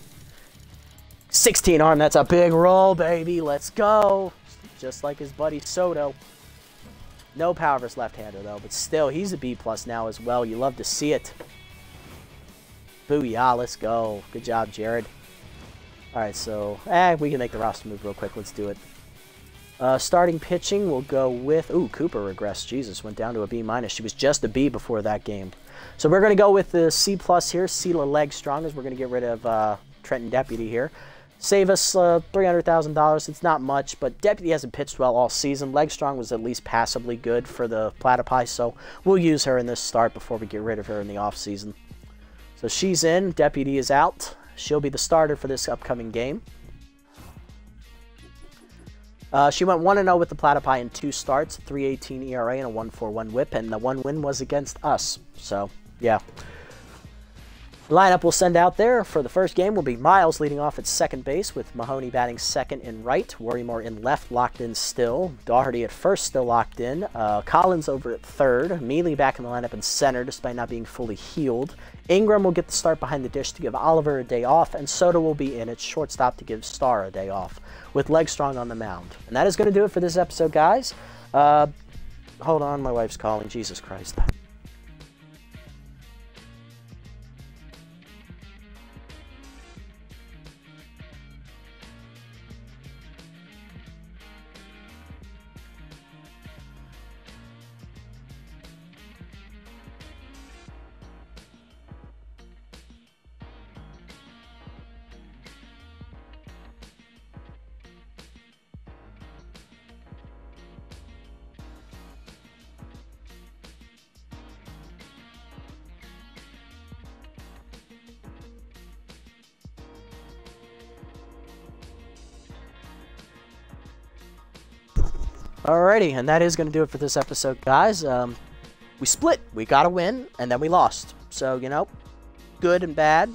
16 arm, that's a big roll, baby. Let's go. Just like his buddy Soto. No power versus left-hander, though, but still, he's a B+ now as well. You love to see it. Booyah, let's go. Good job, Jared. Alright, so, we can make the roster move real quick. Let's do it. Starting pitching, we'll go with... Ooh, Cooper regressed. Jesus, went down to a B-. She was just a B before that game. So we're going to go with the C+ here. Sela Leg Strong, as we're going to get rid of Trenton Deputy here. Save us $300,000. It's not much, but Deputy hasn't pitched well all season. Leg Strong was at least passably good for the Platypi, so we'll use her in this start before we get rid of her in the offseason. So she's in. Deputy is out. She'll be the starter for this upcoming game. She went 1-0 with the Platypi in 2 starts, 3.18 ERA and a 1.41 WHIP, and the one win was against us. So, yeah. The lineup we'll send out there for the first game will be Miles leading off at second base with Mahoney batting second and right. Worrymore in left, locked in still. Doherty at first, still locked in. Collins over at third. Mealy back in the lineup in center despite not being fully healed. Ingram will get the start behind the dish to give Oliver a day off, and Soto will be in at shortstop to give Starr a day off, with Leg Strong on the mound. And that is going to do it for this episode, guys. Hold on, my wife's calling. Jesus Christ. Alrighty, and that is going to do it for this episode, guys. We split. We got a win, and then we lost. So, you know, good and bad.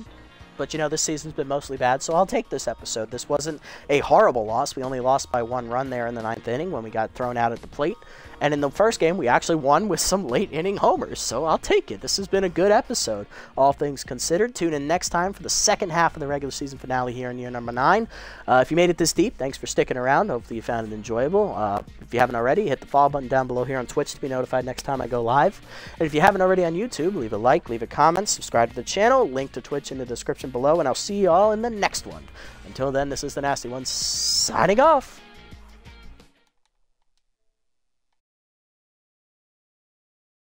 But, you know, this season's been mostly bad, so I'll take this episode. This wasn't a horrible loss. We only lost by 1 run there in the 9th inning when we got thrown out at the plate. And in the first game, we actually won with some late-inning homers, so I'll take it. This has been a good episode, all things considered. Tune in next time for the second half of the regular season finale here in year number 9. If you made it this deep, thanks for sticking around. Hopefully you found it enjoyable. If you haven't already, hit the follow button down below here on Twitch to be notified next time I go live. And if you haven't already on YouTube, leave a like, leave a comment, subscribe to the channel, link to Twitch in the description below, and I'll see you all in the next one. Until then, this is the Nasty One, signing off.